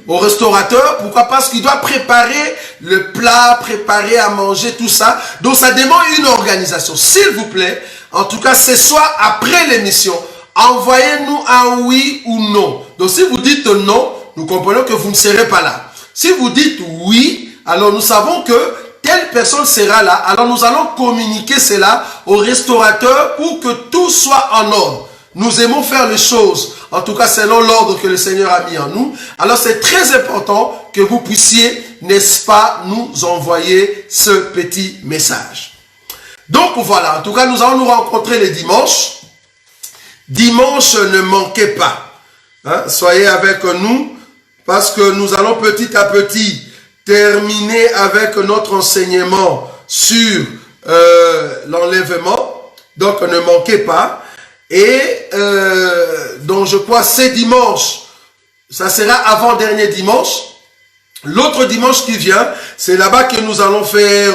Speaker 1: Au restaurateur, pourquoi? Parce qu'il doit préparer le plat, préparer à manger, tout ça. Donc, ça demande une organisation. S'il vous plaît, en tout cas, ce soir, après l'émission, envoyez-nous un oui ou non. Donc, si vous dites non, nous comprenons que vous ne serez pas là. Si vous dites oui, alors nous savons que telle personne sera là. Alors nous allons communiquer cela au restaurateur pour que tout soit en ordre. Nous aimons faire les choses, en tout cas selon l'ordre que le Seigneur a mis en nous. Alors c'est très important que vous puissiez, n'est-ce pas, nous envoyer ce petit message. Donc voilà, en tout cas nous allons nous rencontrer les dimanches. Dimanche, ne manquez pas. Hein, soyez avec nous parce que nous allons petit à petit terminer avec notre enseignement sur l'enlèvement. Donc ne manquez pas. Et donc je crois c'est dimanche, ça sera avant-dernier dimanche. L'autre dimanche qui vient, c'est là-bas que nous allons faire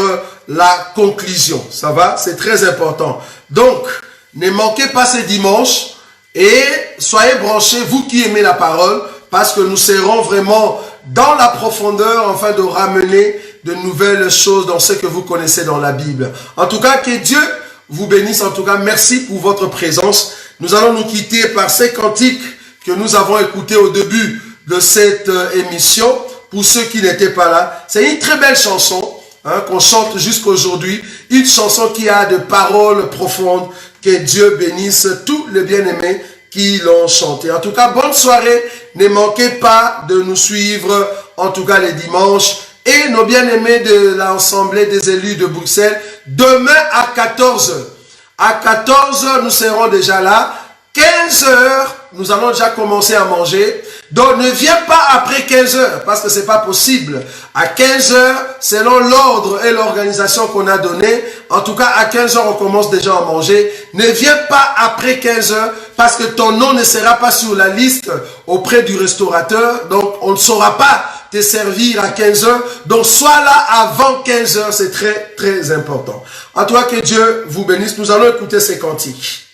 Speaker 1: la conclusion. Ça va? C'est très important. Donc, ne manquez pas ces dimanches et soyez branchés, vous qui aimez la parole, parce que nous serons vraiment dans la profondeur, afin de ramener de nouvelles choses dans ce que vous connaissez dans la Bible. En tout cas, que Dieu vous bénisse. En tout cas, merci pour votre présence. Nous allons nous quitter par ces cantiques que nous avons écoutés au début de cette émission. Pour ceux qui n'étaient pas là, c'est une très belle chanson qu'on chante jusqu'à aujourd'hui. Une chanson qui a de paroles profondes. Que Dieu bénisse tous les bien-aimés qui l'ont chanté. En tout cas, bonne soirée. Ne manquez pas de nous suivre, en tout cas les dimanches. Et nos bien-aimés de l'Assemblée des élus de Bruxelles, demain à 14h. À 14h, nous serons déjà là. 15h, nous allons déjà commencer à manger. Donc, ne viens pas après 15h, parce que c'est pas possible. À 15h, selon l'ordre et l'organisation qu'on a donné, en tout cas, à 15h, on commence déjà à manger. Ne viens pas après 15h, parce que ton nom ne sera pas sur la liste auprès du restaurateur. Donc, on ne saura pas te servir à 15h. Donc, sois là avant 15h, c'est très, très important. En tout cas, que Dieu vous bénisse. Nous allons écouter ces cantiques.